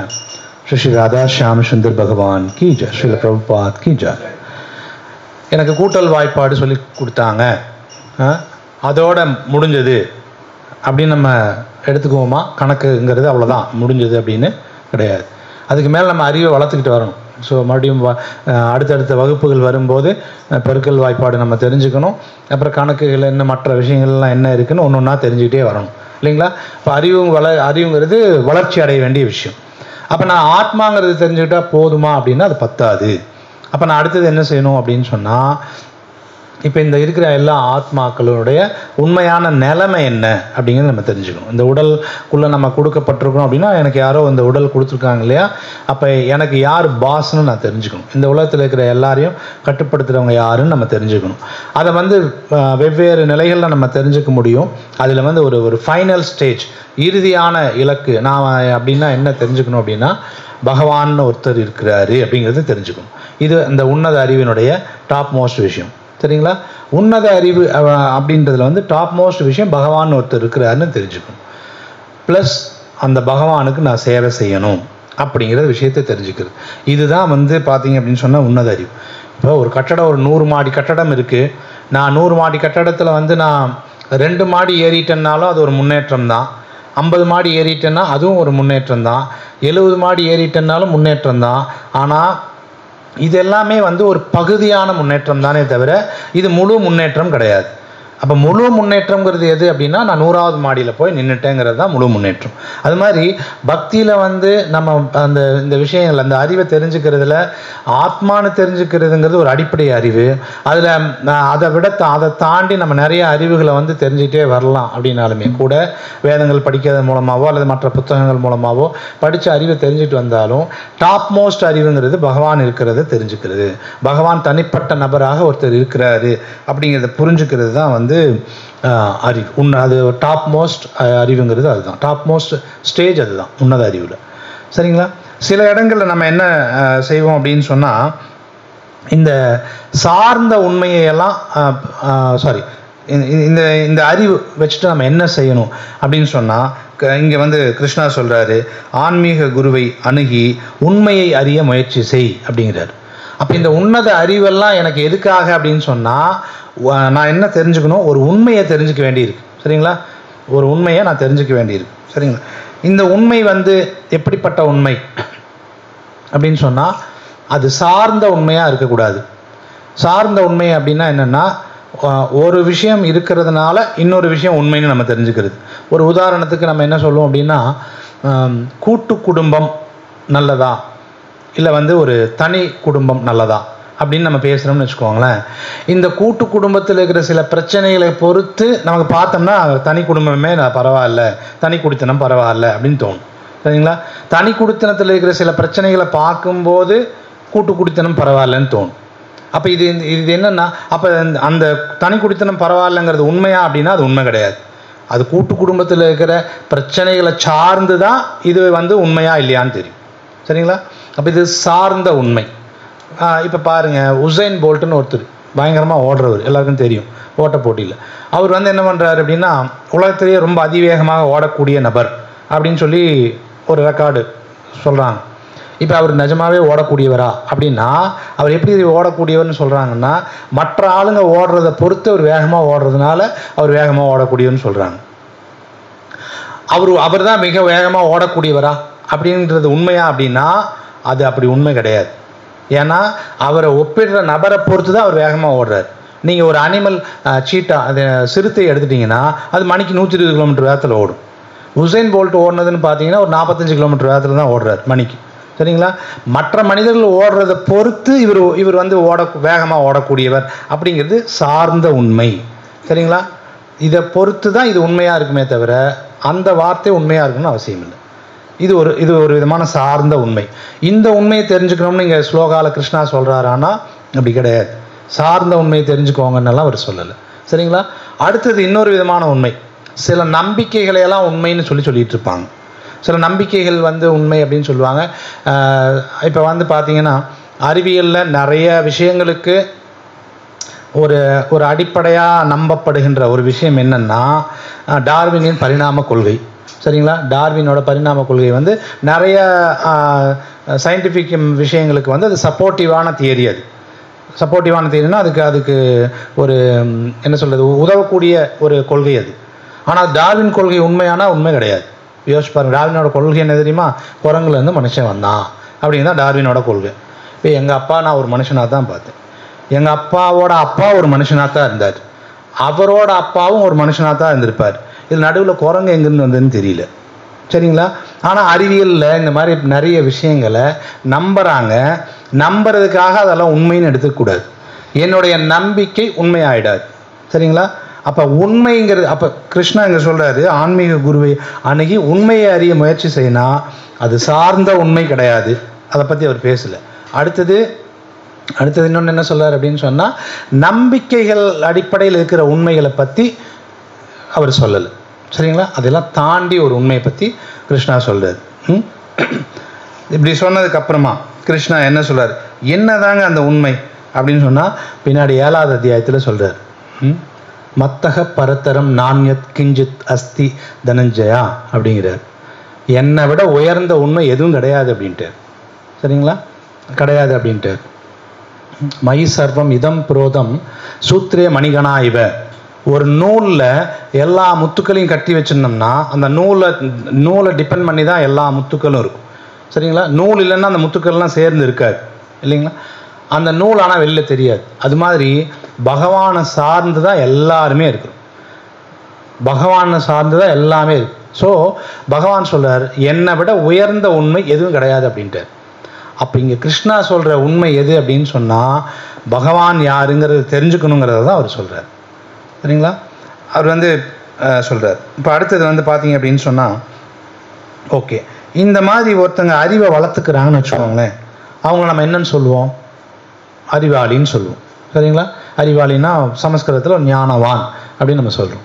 ஸ்ரீ ராதா ஷியாம் சுந்தர் பகவான் கி ஜெய், ஸ்ரீ பிரபுபாத் கி ஜெய். எனக்கு கூட்டல் வாய்ப்பாடு சொல்லி கொடுத்தாங்க, அதோட முடிஞ்சது அப்படின்னு நம்ம எடுத்துக்குவோமா? கணக்குங்கிறது அவ்வளோதான் முடிஞ்சது அப்படின்னு கிடையாது. அதுக்கு மேலே நம்ம அறிவை வளர்த்துக்கிட்டு வரணும். ஸோ மறுபடியும் அடுத்தடுத்த வகுப்புகள் வரும்போது பெருக்கல் வாய்ப்பாடு நம்ம தெரிஞ்சுக்கணும். அப்புறம் கணக்குகள் என்ன, மற்ற விஷயங்கள்லாம் என்ன இருக்குதுன்னு ஒன்று ஒன்றா தெரிஞ்சுக்கிட்டே வரணும், இல்லைங்களா? இப்போ அறிவுங்கிறது வளர்ச்சி அடைய வேண்டிய விஷயம். அப்போ நான் ஆத்மாங்கிறது தெரிஞ்சுக்கிட்டால் போதுமா அப்படின்னா அது பத்தாது. அப்போ நான் அடுத்தது என்ன செய்யணும் அப்படின்னு சொன்னால், இப்போ இந்த இருக்கிற எல்லா ஆத்மாக்களுடைய உண்மையான நிலைமை என்ன அப்படிங்கிறத நம்ம தெரிஞ்சுக்கணும். இந்த உடலுக்குள்ளே நம்ம கொடுக்கப்பட்டிருக்கோம் அப்படின்னா எனக்கு யாரோ இந்த உடல் கொடுத்துருக்காங்க இல்லையா, அப்போ எனக்கு யார் பாஸ்ன்னு நான் தெரிஞ்சுக்கணும். இந்த உலகத்தில் இருக்கிற எல்லாரையும் கட்டுப்படுத்துகிறவங்க யாருன்னு நம்ம தெரிஞ்சுக்கணும். அதை வெவ்வேறு நிலைகளில் நம்ம தெரிஞ்சுக்க முடியும். அதில் ஒரு ஃபைனல் ஸ்டேஜ், இறுதியான இலக்கு நான் அப்படின்னா என்ன தெரிஞ்சுக்கணும் அப்படின்னா, பகவான் ஒருத்தர் இருக்கிறாரு அப்படிங்கிறது தெரிஞ்சுக்கணும். இது இந்த உன்னத அறிவினுடைய டாப் மோஸ்ட் விஷயம். சரிங்களா? உன்னத அறிவு அப்படின்றதுல டாப் மோஸ்ட் விஷயம் பகவான் ஒருத்தர் இருக்கிறாருன்னு தெரிஞ்சுக்கணும். ப்ளஸ் அந்த பகவானுக்கு நான் சேவை செய்யணும் அப்படிங்கிற விஷயத்தை தெரிஞ்சுக்கிறது. இதுதான் பார்த்தீங்க அப்படின்னு சொன்னால் உன்னத அறிவு. இப்போ ஒரு கட்டடம், ஒரு 100 மாடி கட்டடம் இருக்குது. நான் 100 மாடி கட்டடத்தில் நான் 2 மாடி ஏறிட்டேன்னாலும் அது ஒரு முன்னேற்றம் தான். 50 மாடி ஏறிட்டேன்னா அதுவும் ஒரு முன்னேற்றம் தான். 70 மாடி ஏறிட்டேன்னாலும் முன்னேற்றம் தான். ஆனால் இது எல்லாமே ஒரு பகுதியான முன்னேற்றம் தானே தவிர இது முழு முன்னேற்றம் கிடையாது. அப்போ முழு முன்னேற்றங்கிறது எது அப்படின்னா, நான் 100வது மாடியில் போய் நின்றுட்டேங்கிறது தான் முழு முன்னேற்றம். அது மாதிரி பக்தியில் நம்ம இந்த விஷயங்கள், அந்த அறிவை தெரிஞ்சுக்கிறதுல ஆத்மானு தெரிஞ்சுக்கிறதுங்கிறது ஒரு அடிப்படை அறிவு. அதில் அதை தாண்டி நம்ம நிறைய அறிவுகளை தெரிஞ்சுக்கிட்டே வரலாம். அப்படின்னாலுமே கூட வேதங்கள் படிக்கிறது மூலமாகவோ அல்லது மற்ற புத்தகங்கள் மூலமாகவோ படித்த அறிவை தெரிஞ்சுட்டு வந்தாலும் டாப் மோஸ்ட் அறிவுங்கிறது பகவான் இருக்கிறத தெரிஞ்சுக்கிறது. பகவான் தனிப்பட்ட நபராக ஒருத்தர் இருக்கிறாரு அப்படிங்கிறத புரிஞ்சுக்கிறது தான் அறிவு. அது டாப் மோஸ்ட் அறிவுங்கிறது அதுதான். டாப் மோஸ்ட் ஸ்டேஜ் அதுதான் உன்னத அறிவில். சரிங்களா? சில இடங்களில் நம்ம என்ன செய்வோம் அப்படின்னு சொன்னால், இந்த சார்ந்த உண்மையெல்லாம் இந்த அறிவு வச்சுட்டு நம்ம என்ன செய்யணும் அப்படின்னு சொன்னால், இங்கே கிருஷ்ணா சொல்கிறாரு, ஆன்மீக குருவை அணுகி உண்மையை அறிய முயற்சி செய் அப்படிங்கிறாரு. அப்போ இந்த உன்னத அறிவெல்லாம் எனக்கு எதுக்காக அப்படின்னு சொன்னால், நான் என்ன தெரிஞ்சுக்கணும், ஒரு உண்மையை தெரிஞ்சுக்க வேண்டியிருக்கு. சரிங்களா? ஒரு உண்மையை நான் தெரிஞ்சுக்க வேண்டியிருக்கு. சரிங்களா? இந்த உண்மை எப்படிப்பட்ட உண்மை அப்படின்னு சொன்னால், அது சார்ந்த உண்மையாக இருக்கக்கூடாது. சார்ந்த உண்மை அப்படின்னா என்னென்னா, ஒரு விஷயம் இருக்கிறதுனால இன்னொரு விஷயம் உண்மைன்னு நம்ம தெரிஞ்சுக்கிறது. ஒரு உதாரணத்துக்கு நம்ம என்ன சொல்லுவோம் அப்படின்னா, கூட்டு குடும்பம் நல்லதா இல்லை ஒரு தனி குடும்பம் நல்லதா அப்படின்னு நம்ம பேசுகிறோம்னு வச்சுக்கோங்களேன். இந்த கூட்டு குடும்பத்தில் இருக்கிற சில பிரச்சனைகளை பொறுத்து நமக்கு பார்த்தோம்னா தனி குடும்பமே பரவாயில்ல, தனி குடித்தனம் பரவாயில்ல அப்படின்னு தோணும். சரிங்களா? தனி குடித்தனத்தில் இருக்கிற சில பிரச்சனைகளை பார்க்கும்போது கூட்டு குடித்தனம் பரவாயில்லன்னு தோணும். அப்போ இது என்னென்னா, அப்போ அந்த தனி குடித்தனம் பரவாயில்லைங்கிறது உண்மையா அப்படின்னா அது உண்மை கிடையாது. அது கூட்டு குடும்பத்தில் இருக்கிற பிரச்சனைகளை சார்ந்து தான் இது உண்மையா இல்லையான்னு தெரியும். சரிங்களா? அப்போ இது சார்ந்த உண்மை. இப்போ பாருங்கள், உசைன் போல்ட்டுன்னு ஒருத்தர் பயங்கரமாக ஓடுறவர், எல்லாருக்கும் தெரியும், ஓட்ட போட்டியில். அவர் என்ன பண்ணுறாரு அப்படின்னா, உலகத்திலேயே ரொம்ப அதிவேகமாக ஓடக்கூடிய நபர் அப்படின்னு சொல்லி ஒரு ரெக்கார்டு சொல்கிறாங்க. இப்போ அவர் நிஜமாகவே ஓடக்கூடியவரா அப்படின்னா, அவர் எப்படி ஓடக்கூடியவர்னு சொல்கிறாங்கன்னா, மற்ற ஆளுங்க ஓடுறதை பொறுத்து அவர் வேகமாக ஓடுறதுனால அவர் வேகமாக ஓடக்கூடியவர்னு சொல்கிறாங்க. அவர் தான் மிக வேகமாக ஓடக்கூடியவரா அப்படின்றது உண்மையா அப்படின்னா அது அப்படி உண்மை கிடையாது. ஏன்னா அவரை ஒப்பிடுற நபரை பொறுத்து தான் அவர் வேகமாக ஓடுறார். நீங்கள் ஒரு அனிமல் சீட்டா, அது சிறுத்தை எடுத்துட்டிங்கன்னா அது மணிக்கு 120 கிலோமீட்டர் வேகத்தில் ஓடும். உசைன் போல்ட் ஓடுனதுன்னு பார்த்தீங்கன்னா ஒரு 45 கிலோமீட்டர் வேகத்தில் தான் ஓடுறார் மணிக்கு. சரிங்களா? மற்ற மனிதர்கள் ஓடுறதை பொறுத்து இவர் வேகமாக ஓடக்கூடியவர் அப்படிங்கிறது சார்ந்த உண்மை. சரிங்களா? இதை பொறுத்து தான் இது உண்மையாக இருக்குமே தவிர அந்த வார்த்தை உண்மையாக இருக்குன்னு அவசியம் இல்லை. இது ஒரு விதமான சார்ந்த உண்மை. இந்த உண்மையை தெரிஞ்சுக்கணும்னு இங்கே ஸ்லோகாவில் கிருஷ்ணா சொல்கிறாரானா அப்படி கிடையாது. சார்ந்த உண்மையை தெரிஞ்சுக்கோங்கன்னெல்லாம் அவர் சொல்லலை. சரிங்களா? அடுத்தது இன்னொரு விதமான உண்மை. சில நம்பிக்கைகளையெல்லாம் உண்மைன்னு சொல்லிட்டு இருப்பாங்க. சில நம்பிக்கைகள் உண்மை அப்படின்னு சொல்லுவாங்க. இப்போ பார்த்தீங்கன்னா, அறிவியலில் நிறைய விஷயங்களுக்கு ஒரு அடிப்படையாக நம்பப்படுகின்ற ஒரு விஷயம் என்னென்னா, டார்வினின் பரிணாம கொள்கை. சரிங்களா? டார்வினோட பரிணாம கொள்கை நிறைய சயின்டிஃபிக் விஷயங்களுக்கு அது சப்போர்ட்டிவான தியரி. அது சப்போர்ட்டிவான தியரினா அதுக்கு ஒரு என்ன சொல்கிறது, உதவக்கூடிய ஒரு கொள்கை அது. ஆனால் டார்வின் கொள்கை உண்மையானா உண்மை கிடையாது. யோசிச்சு பாருங்கள், டார்வினோட கொள்கை என்ன தெரியுமா? குரங்குலேருந்து மனுஷன் வந்தான் அப்படின்னு தான் டார்வினோட கொள்கை. இப்போ எங்கள் அப்பா நான் ஒரு மனுஷனாக தான் பார்த்தேன். எங்கள் அப்பாவோட அப்பா ஒரு மனுஷனாக தான் இருந்தார். அவரோட அப்பாவும் ஒரு மனுஷனாக தான் இருந்திருப்பார். இது நடுவில் குரங்கு எங்கேருந்து வந்ததுன்னு தெரியல. சரிங்களா? ஆனால் அறிவியலில் இந்த மாதிரி நிறைய விஷயங்களை நம்புகிறாங்க. நம்புறதுக்காக அதெல்லாம் உண்மைன்னு எடுத்துக்கூடாது. என்னுடைய நம்பிக்கை உண்மையாயிடாது. சரிங்களா? அப்போ உண்மைங்கிறது, அப்போ கிருஷ்ணா இங்கே சொல்கிறாரு, ஆன்மீக குருவை அணுகி உண்மையை அறிய முயற்சி செய்யணும். அது சார்ந்த உண்மை கிடையாது, அதை பற்றி அவர் பேசலை. அடுத்தது இன்னொன்று என்ன சொல்கிறார் அப்படின்னு சொன்னால், நம்பிக்கைகள் அடிப்படையில் இருக்கிற உண்மைகளை பற்றி அவர் சொல்லலை. சரிங்களா? அதெல்லாம் தாண்டி ஒரு உண்மையை பற்றி கிருஷ்ணா சொல்கிறார். இப்படி சொன்னதுக்கப்புறமா கிருஷ்ணா என்ன சொல்கிறார், என்னதாங்க அந்த உண்மை அப்படின்னு சொன்னால் பின்னாடி 7வது அத்தியாயத்தில் சொல்கிறார். மத்தக பரத்தரம் நான்யத் கிஞ்சித் அஸ்தி தனஞ்சயா அப்படிங்கிறார். என்னை விட உயர்ந்த உண்மை எதுவும் கிடையாது அப்படின்ட்டு. சரிங்களா? கிடையாது அப்படின்ட்டு. மயி சர்வம் இதம் புரோதம் சூத்ரே மணிகணா இவ. ஒரு நூலில் எல்லா முத்துக்களையும் கட்டி வச்சிருந்தோம்னா அந்த நூலை டிபெண்ட் பண்ணி தான் எல்லா முத்துக்களும் இருக்கும். சரிங்களா? நூல் இல்லைன்னா அந்த முத்துக்கள்லாம் சேர்ந்து இருக்காது இல்லைங்களா? அந்த நூல் ஆனால் வெளில தெரியாது. அது மாதிரி பகவானை சார்ந்து தான் எல்லாருமே இருக்கிறோம். பகவானை சார்ந்து தான் எல்லாமே இருக்கு. ஸோ பகவான் சொல்கிறார், என்னை விட உயர்ந்த உண்மை எதுவும் கிடையாது அப்படின்ட்டு. அப்போ இங்கே கிருஷ்ணா சொல்கிற உண்மை எது அப்படின்னு சொன்னால், பகவான் யாருங்கிறது தெரிஞ்சுக்கணுங்கிறத தான் அவர் சொல்கிறார். சரிங்களா? அவர் சொல்கிறார். இப்போ அடுத்தது பார்த்தீங்க அப்படின்னு சொன்னால், ஓகே, இந்த மாதிரி ஒருத்தங்க அறிவை வளர்த்துக்கிறாங்கன்னு வச்சுக்கோங்களேன், அவங்க நம்ம என்னன்னு சொல்லுவோம்? அறிவாளின்னு சொல்லுவோம். சரிங்களா? அறிவாளின்னா சமஸ்கிருதத்தில் ஞானவான் அப்படின்னு நம்ம சொல்கிறோம்.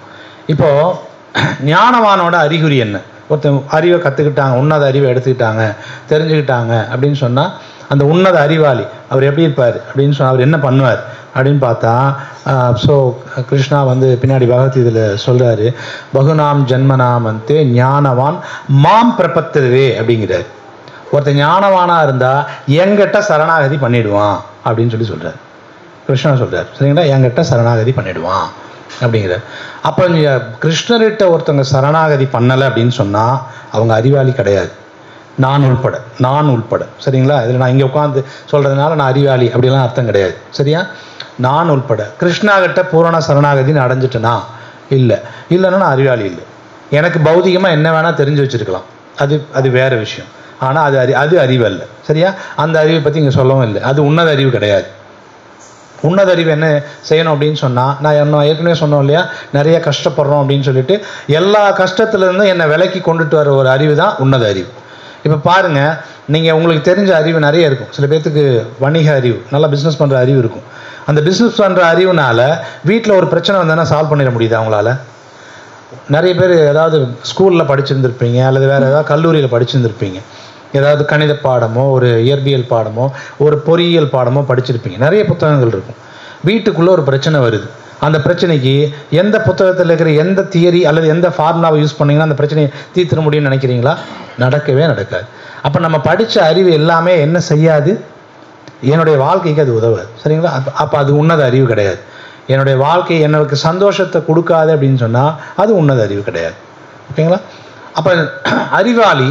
இப்போது ஞானவானோட அறிகுறி என்ன? ஒருத்தன் அறிவை கற்றுக்கிட்டாங்க, உன்னத அறிவை எடுத்துக்கிட்டாங்க, தெரிஞ்சுக்கிட்டாங்க அப்படின்னு சொன்னால் அந்த உன்னத அறிவாளி அவர் எப்படி இருப்பார் அப்படின்னு சொன்னால் அவர் என்ன பண்ணுவார் அப்படின்னு பார்த்தா, ஸோ கிருஷ்ணா பின்னாடி பகவத்கீதையில் சொல்கிறாரு, பகுநாம் ஜன்மநாமந்தே ஞானவான் மாம் பிரபத்தவே அப்படிங்கிறார். ஒருத்தன் ஞானவானாக இருந்தால் எங்கிட்ட சரணாகதி பண்ணிடுவான் அப்படின்னு சொல்கிறார். கிருஷ்ணா சொல்கிறார். சரிங்களா? என்கிட்ட சரணாகதி பண்ணிடுவான் அப்படிங்கிறார். அப்போ கிருஷ்ணர்கிட்ட ஒருத்தவங்க சரணாகதி பண்ணலை அப்படின்னு சொன்னால் அவங்க அறிவாளி கிடையாது, நான் உள்பட. சரிங்களா? இதில் நான் இங்கே உட்காந்து சொல்கிறதுனால நான் அறிவாளி அப்படிலாம் அர்த்தம் கிடையாது. சரியா? நான் உள்பட கிருஷ்ணாகிட்ட பூரண சரணாகதின்னு அடைஞ்சிட்டேனா? இல்லைன்னா நான் அறிவாளி இல்லை. எனக்கு பௌதிகமாக என்ன வேணால் தெரிஞ்சு வச்சுருக்கலாம், அது வேறு விஷயம். ஆனால் அது அறிவு அல்ல. சரியா? அந்த அறிவை பற்றி இங்கே சொல்லவும் இல்லை. அது உன்னத அறிவு கிடையாது. உன்னத அறிவு என்ன செய்யணும் அப்படின்னு சொன்னால், நான் ஏற்கனவே சொன்னோம் இல்லையா, நிறைய கஷ்டப்படுறோம் அப்படின்னு சொல்லிட்டு எல்லா கஷ்டத்துலேருந்தும் என்னை விலக்கி கொண்டுட்டு வர ஒரு அறிவு தான் உன்னத அறிவு. இப்போ பாருங்கள், நீங்கள் உங்களுக்கு தெரிஞ்ச அறிவு நிறைய இருக்கும். சில பேர்த்துக்கு வணிக அறிவு, நல்லா பிஸ்னஸ் பண்ணுற அறிவு இருக்கும். அந்த பிஸ்னஸ் பண்ணுற அறிவுனால வீட்டில் ஒரு பிரச்சனை வந்தோன்னா சால்வ் பண்ணிட முடியுது அவங்களால? நிறைய பேர் ஏதாவது ஸ்கூலில் படிச்சிருந்துருப்பீங்க, அல்லது வேறு ஏதாவது கல்லூரியில் படிச்சிருந்துருப்பீங்க, ஏதாவது கணித பாடமோ ஒரு இயற்பியல் பாடமோ ஒரு பொறியியல் பாடமோ படிச்சிருப்பீங்க. நிறைய புத்தகங்கள் இருக்கும். வீட்டுக்குள்ளே ஒரு பிரச்சனை வருது. அந்த பிரச்சனைக்கு எந்த புத்தகத்தில் இருக்கிற எந்த தியரி அல்லது எந்த ஃபார்முலாவை யூஸ் பண்ணிங்கன்னா அந்த பிரச்சனையை தீர்த்திட முடியும்னு நினைக்கிறீங்களா? நடக்கவே நடக்காது. அப்போ நம்ம படித்த அறிவு எல்லாமே என்ன செய்யாது? என்னுடைய வாழ்க்கைக்கு அது உதவாது. சரிங்களா? அப்போ அது உன்னத அறிவு கிடையாது. என்னுடைய வாழ்க்கை எனக்கு சந்தோஷத்தை கொடுக்காது அப்படின்னு சொன்னால் அது உன்னத அறிவு கிடையாது. ஓகேங்களா? அப்போ அறிவாளி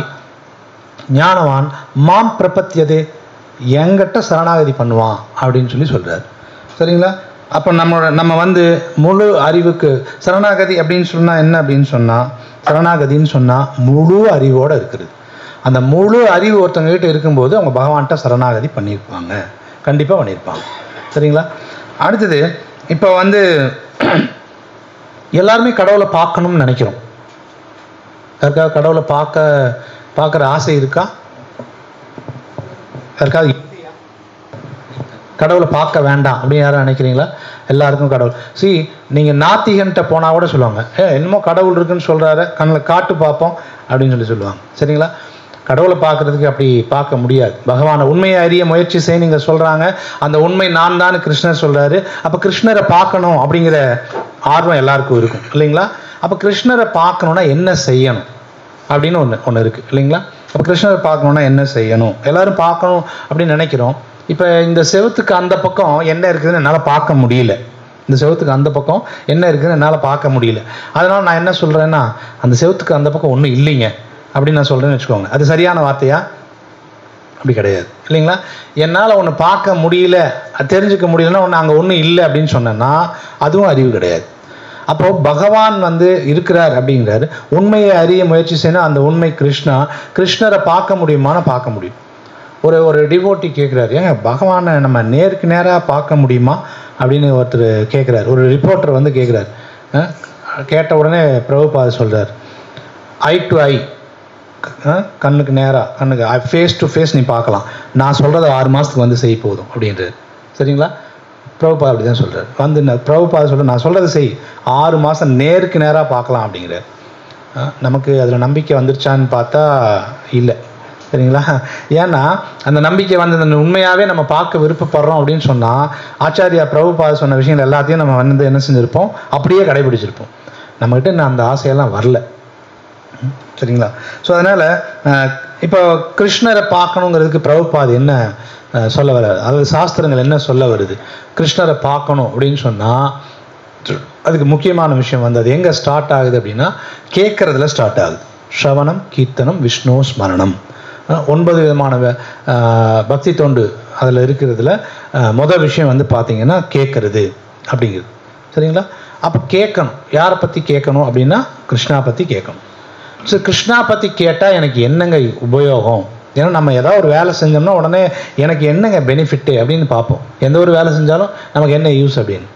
ஞானவான் மாம் பிரபத்தியதே, எங்கிட்ட சரணாகதி பண்ணுவான் அப்படின்னு சொல்கிறார். சரிங்களா? அப்போ நம்ம முழு அறிவுக்கு சரணாகதி அப்படின்னு சொன்னால் என்ன அப்படின்னு சொன்னால், சரணாகதின்னு சொன்னால் முழு அறிவோடு இருக்குது. அந்த முழு அறிவு ஒருத்தவங்ககிட்ட இருக்கும்போது அவங்க பகவான்கிட்ட சரணாகதி பண்ணியிருப்பாங்க, கண்டிப்பாக பண்ணியிருப்பாங்க. சரிங்களா? அடுத்தது இப்போ எல்லாருமே கடவுளை பார்க்கணும்னு நினைக்கிறோம். யாருக்காவது கடவுளை பார்க்குற ஆசை இருக்கா? யாருக்காவது கடவுளை பார்க்க வேண்டாம் அப்படின்னு யாரும் நினைக்கிறீங்களா? எல்லாருக்கும் கடவுள். நீங்கள் நாத்திகன்ட்ட போனால் கூட சொல்லுவாங்க, என்னமோ கடவுள் இருக்குன்னு சொல்கிறாரு, கண்ணில் காட்டு பார்ப்போம் அப்படின்னு சொல்லுவாங்க. சரிங்களா? கடவுளை பார்க்குறதுக்கு அப்படி பார்க்க முடியாது. பகவானை உண்மையை அறிய முயற்சி செய்ய நீங்கள் சொல்கிறாங்க, அந்த உண்மை நான் தான் கிருஷ்ணர் சொல்கிறாரு. அப்போ கிருஷ்ணரை பார்க்கணும் அப்படிங்கிற ஆர்வம் எல்லாருக்கும் இருக்கும் இல்லைங்களா? அப்போ கிருஷ்ணரை பார்க்கணுன்னா என்ன செய்யணும் அப்படின்னு ஒன்று இருக்குது இல்லைங்களா? அப்போ கிருஷ்ணரை பார்க்கணுன்னா என்ன செய்யணும்? எல்லோரும் பார்க்கணும் அப்படின்னு நினைக்கிறோம். இப்போ இந்த செவத்துக்கு அந்த பக்கம் என்ன இருக்குதுன்னு என்னால் பார்க்க முடியல. இந்த செவத்துக்கு அந்த பக்கம் என்ன இருக்குதுன்னு என்னால் பார்க்க முடியல. அதனால் நான் என்ன சொல்கிறேன்னா, அந்த செவத்துக்கு அந்த பக்கம் ஒன்றும் இல்லைங்க அப்படின்னு நான் சொல்கிறேன்னு வச்சுக்கோங்க. அது சரியான வார்த்தையா? அப்படி கிடையாது இல்லைங்களா? என்னால் ஒன்று பார்க்க முடியல, தெரிஞ்சுக்க முடியலன்னா ஒன்று அங்கே ஒன்றும் இல்லை அப்படின்னு சொன்னேன்னா அதுவும் அறிவு கிடையாது. அப்போது பகவான் இருக்கிறார் அப்படிங்கிறாரு. உண்மையை அறிய முயற்சி செய்யணும். அந்த உண்மை கிருஷ்ணரை பார்க்க முடியுமான்னு பார்க்க முடியும். ஒரு டிவோட்டி கேட்குறாரு, ஏங்க பகவானை நம்ம நேருக்கு நேராக பார்க்க முடியுமா அப்படின்னு ஒருத்தர் கேட்குறாரு. ஒரு ரிப்போர்ட்டர் வந்து கேட்குறாரு. கேட்ட உடனே பிரபுபாத சொல்கிறார், ஐ டு ஐ, கண்ணுக்கு நேராக, கண்ணுக்கு ஃபேஸ் டு ஃபேஸ் நீ பார்க்கலாம், நான் சொல்கிறத 6 மாதத்துக்கு வந்து செய் போதும் அப்படின்றார். சரிங்களா? பிரபுபாத அப்படி தான் சொல்கிறார். வந்து பிரபுபாத சொல்கிற நான் சொல்கிறத செய், 6 மாதம் நேருக்கு நேராக பார்க்கலாம் அப்படிங்கிறார். நமக்கு அதில் நம்பிக்கை வந்துருச்சான்னு பார்த்தா இல்லை. சரிங்களா? ஏன்னா அந்த நம்பிக்கை வந்து அந்த உண்மையாகவே நம்ம பார்க்க விருப்பப்படுறோம் அப்படின்னு சொன்னால் ஆச்சாரியா பிரபுபாத சொன்ன விஷயங்கள் எல்லாத்தையும் நம்ம வந்து என்ன செஞ்சுருப்போம், அப்படியே கடைபிடிச்சிருப்போம். நம்மகிட்ட இன்னும் அந்த ஆசையெல்லாம் வரல. சரிங்களா? ஸோ அதனால் இப்போ கிருஷ்ணரை பார்க்கணுங்கிறதுக்கு பிரபுபாத என்ன சொல்ல வர்றாரு, அதாவது சாஸ்திரங்கள் என்ன சொல்ல வருது, கிருஷ்ணரை பார்க்கணும் அப்படின்னு சொன்னால் அதுக்கு முக்கியமான விஷயம் வந்து அது எங்கே ஸ்டார்ட் ஆகுது அப்படின்னா கேட்குறதுல ஸ்டார்ட் ஆகுது. ஸ்ரவணம், கீர்த்தனம், விஷ்ணு ஸ்மரணம், 9 விதமான பக்தி தொண்டு அதில் இருக்கிறதுல மொதல் விஷயம் வந்து பார்த்தீங்கன்னா கேட்குறது அப்படிங்கிறது. சரிங்களா? அப்போ கேட்கணும். யாரை பற்றி கேட்கணும் அப்படின்னா கிருஷ்ணா பற்றி கேட்கணும். ஸோ கிருஷ்ணா பற்றி கேட்டால் எனக்கு என்னங்க உபயோகம், ஏன்னா நம்ம ஏதாவது ஒரு வேலை செஞ்சோம்னா உடனே எனக்கு என்னங்க பெனிஃபிட்டு அப்படின்னு பார்ப்போம். எந்த ஒரு வேலை செஞ்சாலும் நமக்கு என்ன யூஸ் அப்படின்னு.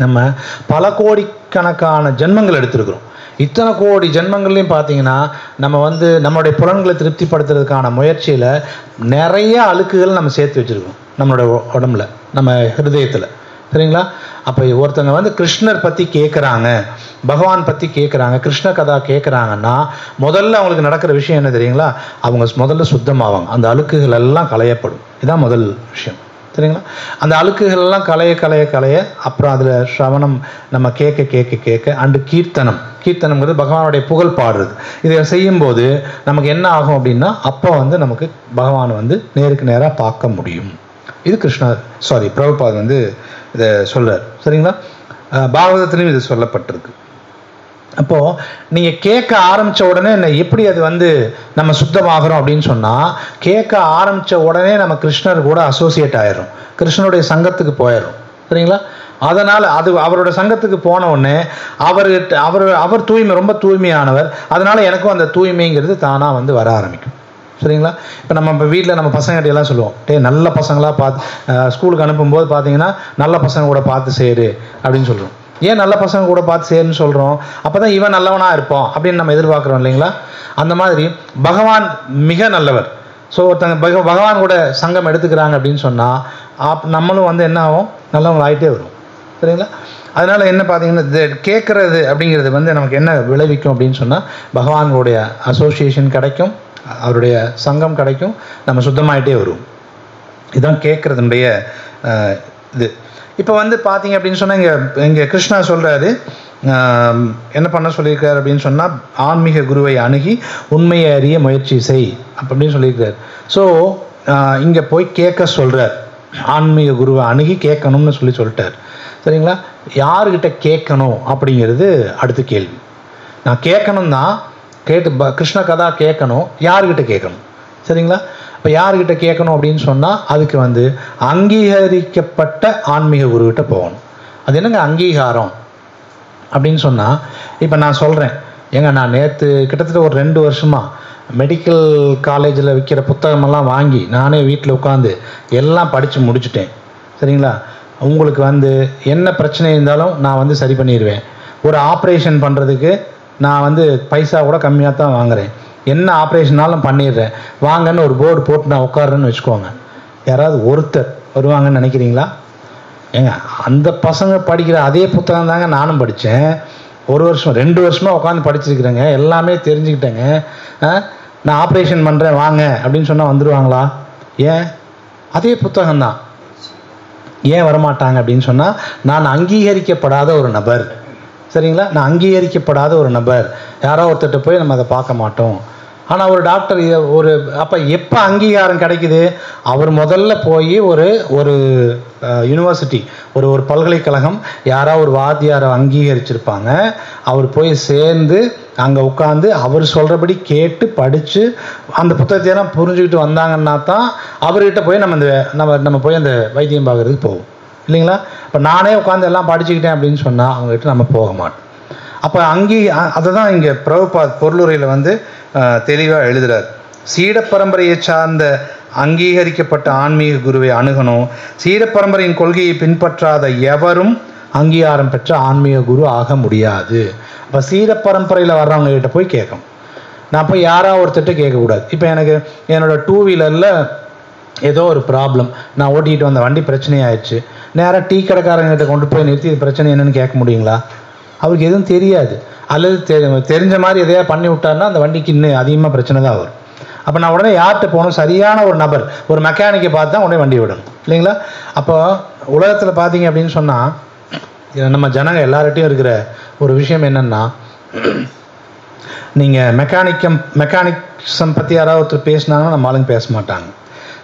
நம்ம பல கோடிக்கணக்கான ஜென்மங்கள் எடுத்துருக்குறோம். இத்தனை கோடி ஜென்மங்கள்லையும் பார்த்தீங்கன்னா நம்ம வந்து நம்மளுடைய புலன்களை திருப்திப்படுத்துறதுக்கான முயற்சியில் நிறைய அழுக்குகள் நம்ம சேர்த்து வச்சுருக்கோம் நம்மளோட உடம்புல, நம்ம ஹிருதயத்தில். சரிங்களா? அப்போ ஒருத்தங்க வந்து கிருஷ்ணர் பற்றி கேட்குறாங்க, பகவான் பற்றி கேட்குறாங்க, கிருஷ்ண கதா கேட்குறாங்கன்னா முதல்ல அவங்களுக்கு நடக்கிற விஷயம் என்ன தெரியுங்களா, அவங்க முதல்ல சுத்தமாவாங்க, அந்த அழுக்குகள் எல்லாம் களையப்படும். இதுதான் முதல் விஷயம். சரிங்களா? அந்த அழுக்குகள் எல்லாம் களைய அப்புறம் அதில் ஸ்ரவணம் நம்ம கேட்க அண்டு கீர்த்தனம்ங்கிறது பகவானுடைய புகழ் பாடுறது. இதை செய்யும்போது நமக்கு என்ன ஆகும் அப்படின்னா அப்போ வந்து நமக்கு பகவானை வந்து நேருக்கு நேராக பார்க்க முடியும். இது பிரபுபாத வந்து இதை சொல்றார். சரிங்களா? பாகவதத்திலையும் இது சொல்லப்பட்டிருக்கு. அப்போது நீங்கள் கேட்க ஆரம்பித்த உடனே எப்படி அது வந்து நம்ம சுத்தமாகறோம் அப்படின்னு சொன்னால் கேட்க ஆரம்பித்த உடனே நம்ம கிருஷ்ணர் கூட அசோசியேட் ஆயிடும், கிருஷ்ணனுடைய சங்கத்துக்கு போயிடும். சரிங்களா? அதனால் அது அவரோட சங்கத்துக்கு போன உடனே அவர் தூய்மை, ரொம்ப தூய்மையானவர். அதனால் எனக்கும் அந்த தூய்மைங்கிறது தானாக வந்து வர ஆரம்பிக்கும். சரிங்களா? இப்போ நம்ம வீட்டில் நம்ம பசங்கள்கிட்ட எல்லாம் சொல்லுவோம், நல்ல பசங்களாக பார்த்து ஸ்கூலுக்கு அனுப்பும்போது பார்த்தீங்கன்னா நல்ல பசங்க கூட பார்த்து சேரு அப்படின்னு சொல்கிறோம். ஏன் நல்ல பசங்க கூட பார்த்து சேருன்னு சொல்கிறோம்? அப்போ தான் இவன் நல்லவனாக இருப்போம் அப்படின்னு நம்ம எதிர்பார்க்குறோம் இல்லைங்களா? அந்த மாதிரி பகவான் மிக நல்லவர். ஸோ ஒருத்தங்க பகவான் கூட சங்கம் எடுத்துக்கிறாங்க அப்படின்னு சொன்னால் நம்மளும் வந்து என்ன ஆகும், நல்லவங்களாகிட்டே வரும். சரிங்களா? அதனால் என்ன பார்த்தீங்கன்னா இது கேட்குறது அப்படிங்கிறது வந்து நமக்கு என்ன விளைவிக்கும் அப்படின்னு சொன்னால் பகவானுடைய அசோசியேஷன் கிடைக்கும், அவருடைய சங்கம் கிடைக்கும், நம்ம சுத்தமாகிட்டே வரும். இதுதான் கேட்குறதுடைய இது. இப்போ வந்து பார்த்தீங்க அப்படின்னு சொன்னால் இங்கே கிருஷ்ணா சொல்கிறாரு, என்ன பண்ண சொல்லியிருக்காரு அப்படின்னு சொன்னால் ஆன்மீக குருவை அணுகி உண்மையை அறிய முயற்சி செய் அப்படின்னு சொல்லியிருக்காரு. ஸோ இங்கே போய் கேட்க சொல்கிறார், ஆன்மீக குருவை அணுகி கேட்கணும்னு சொல்லிட்டார். சரிங்களா? யாருக்கிட்ட கேட்கணும் அப்படிங்கிறது அடுத்த கேள்வி. நான் கேட்கணும் தான், கிருஷ்ண கதா கேட்கணும், யாருக்கிட்ட கேட்கணும்? சரிங்களா? இப்போ யார்கிட்ட கேட்கணும் அப்படின்னு சொன்னால் அதுக்கு வந்து அங்கீகரிக்கப்பட்ட ஆன்மீக குருக்கிட்ட போகணும். அது என்னங்க அங்கீகாரம் அப்படின்னு சொன்னால், இப்போ நான் சொல்கிறேன், நான் நேற்று கிட்டத்தட்ட ஒரு 2 வருஷமாக மெடிக்கல் காலேஜில் விற்கிற புத்தகமெல்லாம் வாங்கி நானே வீட்டில் உட்காந்து எல்லாம் படித்து முடிச்சுட்டேன். சரிங்களா? உங்களுக்கு வந்து என்ன பிரச்சனை இருந்தாலும் நான் வந்து சரி பண்ணிடுவேன். ஒரு ஆப்ரேஷன் பண்ணுறதுக்கு நான் வந்து பைசா கூட கம்மியாக தான் வாங்குகிறேன். என்ன ஆப்ரேஷனாலும் பண்ணிடுறேன், வாங்கன்னு ஒரு போர்டு போட்டு நான் உட்காருன்னு வச்சுக்கோங்க. யாராவது ஒருத்தர் வருவாங்கன்னு நினைக்கிறீங்களா? அந்த பசங்க படிக்கிற அதே புத்தகம் தாங்க நானும் படித்தேன். 1 வருஷம் 2 வருஷமாக உட்காந்து படிச்சிருக்கிறேங்க, எல்லாமே தெரிஞ்சுக்கிட்டேங்க. நான் ஆப்ரேஷன் பண்ணுறேன் வாங்க அப்படின்னு சொன்னால் வந்துடுவாங்களா? ஏன்? அதே புத்தகம்தான். ஏன் வரமாட்டாங்க அப்படின்னு சொன்னால் நான் அங்கீகரிக்கப்படாத ஒரு நபர். சரிங்களா? நான் அங்கீகரிக்கப்படாத ஒரு நபர், யாரோ ஒருத்தட்ட போய் நம்ம அதை பார்க்க மாட்டோம். ஆனால் ஒரு டாக்டர் அப்போ எப்போ அங்கீகாரம் கிடைக்குது? அவர் முதல்ல போய் ஒரு யூனிவர்சிட்டி, ஒரு பல்கலைக்கழகம், யாராவது ஒரு வாத்தியாரை அங்கீகரிச்சிருப்பாங்க, அவர் போய் சேர்ந்து அங்கே உட்காந்து அவர் சொல்கிறபடி கேட்டு படித்து அந்த புத்தகத்தையெல்லாம் புரிஞ்சுக்கிட்டு வந்தாங்கன்னா தான் அவர்கிட்ட போய் நம்ம போய் அந்த வைத்தியம் பார்க்குறதுக்கு போவோம் இல்லைங்களா? இப்போ நானே உட்காந்து எல்லாம் படிச்சுக்கிட்டேன் அப்படின்னு சொன்னால் அவங்ககிட்ட நம்ம போக மாட்டோம். அப்போ அதை தான் இங்கே பிரபுபாத் பொருளுரையில் வந்து தெளிவாக எழுதுகிறார். சீட பரம்பரையை சார்ந்த அங்கீகரிக்கப்பட்ட ஆன்மீக குருவை அணுகணும். சீரப்பரம்பரையின் கொள்கையை பின்பற்றாத எவரும் அங்கீகாரம் பெற்ற ஆன்மீக குரு ஆக முடியாது. இப்போ சீரப்பரம்பரையில் வர்றவங்க கிட்ட போய் கேட்கணும். நான் போய் யாராவது ஒருத்தட்ட கேட்கக்கூடாது. இப்போ எனக்கு என்னோடய 2 வீலரில் ஏதோ ஒரு ப்ராப்ளம், நான் ஓட்டிகிட்டு வந்த வண்டி பிரச்சனையாயிடுச்சு. நேராக டீ கடைக்காரங்கிட்ட கொண்டு போய் நிறுத்தி இது பிரச்சனை என்னென்னு கேட்க முடியுங்களா? அவருக்கு எதுவும் தெரியாது. அல்லது தெரிஞ்ச மாதிரி எதையா பண்ணி விட்டாருன்னா அந்த வண்டிக்கு இன்னும் அதிகமாக பிரச்சனை தான் வரும். அப்போ நான் உடனே யார்கிட்ட போகணும்? சரியான ஒரு நபர், ஒரு மெக்கானிக்கை பார்த்து தான் உடனே வண்டி விடணும் இல்லைங்களா? அப்போ உலகத்தில் பார்த்தீங்க அப்படின்னு சொன்னால் நம்ம ஜனங்க எல்லார்ட்டையும் இருக்கிற ஒரு விஷயம் என்னென்னா, நீங்கள் மெக்கானிக்ஸம் பற்றி யாராவது ஒருத்தர் பேசினாங்கன்னா நம்ம ஆளுங்க பேச மாட்டாங்க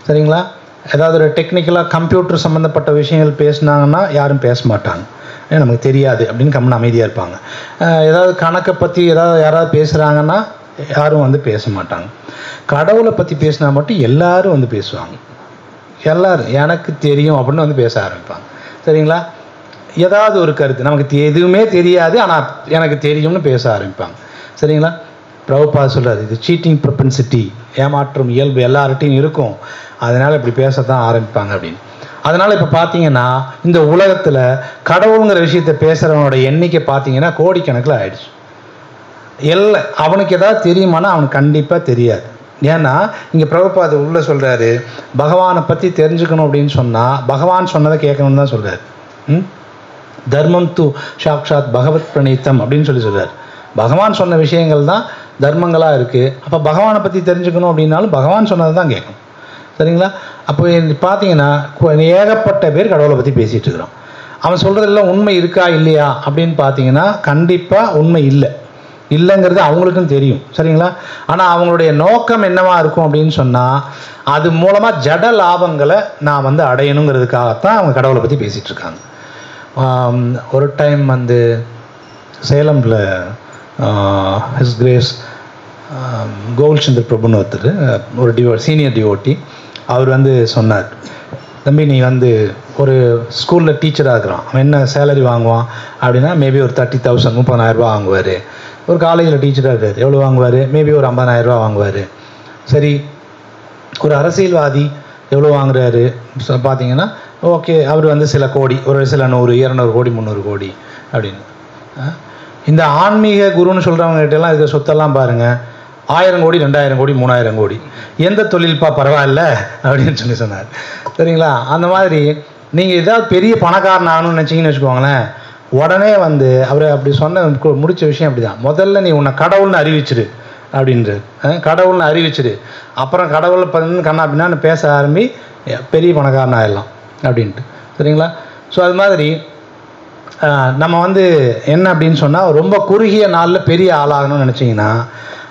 சரிங்களா? ஏதாவது ஒரு டெக்னிக்கலாக கம்ப்யூட்டர் சம்மந்தப்பட்ட விஷயங்கள் பேசினாங்கன்னா யாரும் பேச மாட்டாங்க, நமக்கு தெரியாது அப்படின்னு கம்முன்னு அமைதியாக இருப்பாங்க. ஏதாவது கணக்கை பற்றி யாராவது பேசுகிறாங்கன்னா யாரும் வந்து பேச மாட்டாங்க. கடவுளை பற்றி பேசினா மட்டும் எல்லாரும் வந்து பேசுவாங்க. எல்லோரும் எனக்கு தெரியும் அப்படின்னு வந்து பேச ஆரம்பிப்பாங்க சரிங்களா? ஏதாவது ஒரு கருத்து நமக்கு எதுவுமே தெரியாது ஆனால் எனக்கு தெரியும்னு பேச ஆரம்பிப்பாங்க சரிங்களா? பிரபுபாத சொல்கிறார், இது சீட்டிங் ப்ரொபென்சிட்டி, ஏமாற்றும் இயல்பு எல்லார்ட்டையும் இருக்கும், அதனால் இப்படி பேசத்தான் ஆரம்பிப்பாங்க அப்படின்னு. அதனால் இப்போ பார்த்தீங்கன்னா இந்த உலகத்தில் கடவுளுங்கிற விஷயத்தை பேசுகிறவனோட எண்ணிக்கை பார்த்தீங்கன்னா கோடிக்கணக்கில் ஆயிடுச்சு. அவனுக்கு ஏதாவது தெரியுமானா அவனுக்கு கண்டிப்பாக தெரியாது. ஏன்னா இங்கே பிரபுபாத உள்ள சொல்கிறாரு, பகவானை பற்றி தெரிஞ்சுக்கணும் அப்படின்னு சொன்னால் பகவான் சொன்னதை கேட்கணும்னு தான் சொல்கிறார். தர்மம் து சாக்ஷாத் பகவத் பிரணீத்தம் அப்படின்னு சொல்கிறார். பகவான் சொன்ன விஷயங்கள் தான் தர்மங்களாக இருக்குது. அப்போ பகவானை பற்றி தெரிஞ்சுக்கணும் அப்படின்னாலும் பகவான் சொன்னதை தான் கேட்கணும் சரிங்களா? அப்போ பார்த்தீங்கன்னா ஏகப்பட்ட பேர் கடவுளை பற்றி பேசிகிட்டு இருக்கிறோம். அவன் சொல்கிறதெல்லாம் உண்மை இருக்கா இல்லையா அப்படின்னு பார்த்தீங்கன்னா கண்டிப்பாக உண்மை இல்லைங்கிறது அவங்களுக்கும் தெரியும் சரிங்களா? ஆனால் அவங்களுடைய நோக்கம் என்னவா இருக்கும் அப்படின்னு சொன்னால் அது மூலமாக ஜட லாபங்களை நான் வந்து அடையணுங்கிறதுக்காகத்தான் அவங்க கடவுளை பற்றி பேசிகிட்டு இருக்காங்க. ஒரு டைம் வந்து சேலமில் ஹிஸ் கிரேஸ் கோகுல்சந்தர் பிரபுன்னு ஒருத்தர், ஒரு சீனியர் டிவோட்டி, அவர் வந்து சொன்னார், தம்பி நீ வந்து ஒரு ஸ்கூலில் டீச்சராக இருக்கிறான், அவன் என்ன சேலரி வாங்குவான் அப்படின்னா மேபி ஒரு 30,000 30,000 வாங்குவார். ஒரு காலேஜில் டீச்சராக இருக்கார், எவ்வளோ வாங்குவார்? மேபி ஒரு 50,000 வாங்குவார். சரி, ஒரு அரசியல்வாதி எவ்வளோ வாங்குறாரு பார்த்தீங்கன்னா ஓகே, அவர் வந்து சில கோடி, ஒரு சில 100 200 கோடி 300 கோடி அப்படின்னு. இந்த ஆன்மீக குருன்னு சொல்கிறவங்ககிட்டலாம் இருக்கிற சொத்தெல்லாம் பாருங்கள், 1000 கோடி 2000 கோடி 3000 கோடி. எந்த தொழில்ப்பா பரவாயில்ல அப்படின்னு சொன்னார் சரிங்களா? அந்த மாதிரி நீங்கள் ஏதாவது பெரிய பணக்காரன் ஆகணும்னு நினச்சிங்கன்னு வச்சுக்கோங்களேன், உடனே வந்து அவர் அப்படி சொன்ன முடித்த விஷயம் அப்படி தான். முதல்ல நீ உன்னை கடவுள்னு அறிவிச்சிரு அப்படின்றது, கடவுள்னு அறிவிச்சிரு, அப்புறம் கடவுளை பண்ணு கண்ணா அப்படின்னா பேச ஆரம்பி பெரிய பணக்காரன் ஆகிடலாம் அப்படின்ட்டு சரிங்களா? ஸோ அது மாதிரி நம்ம வந்து என்ன அப்படின்னு சொன்னால் ரொம்ப குறுகிய நாளில் பெரிய ஆளாகணும்னு நினச்சிங்கன்னா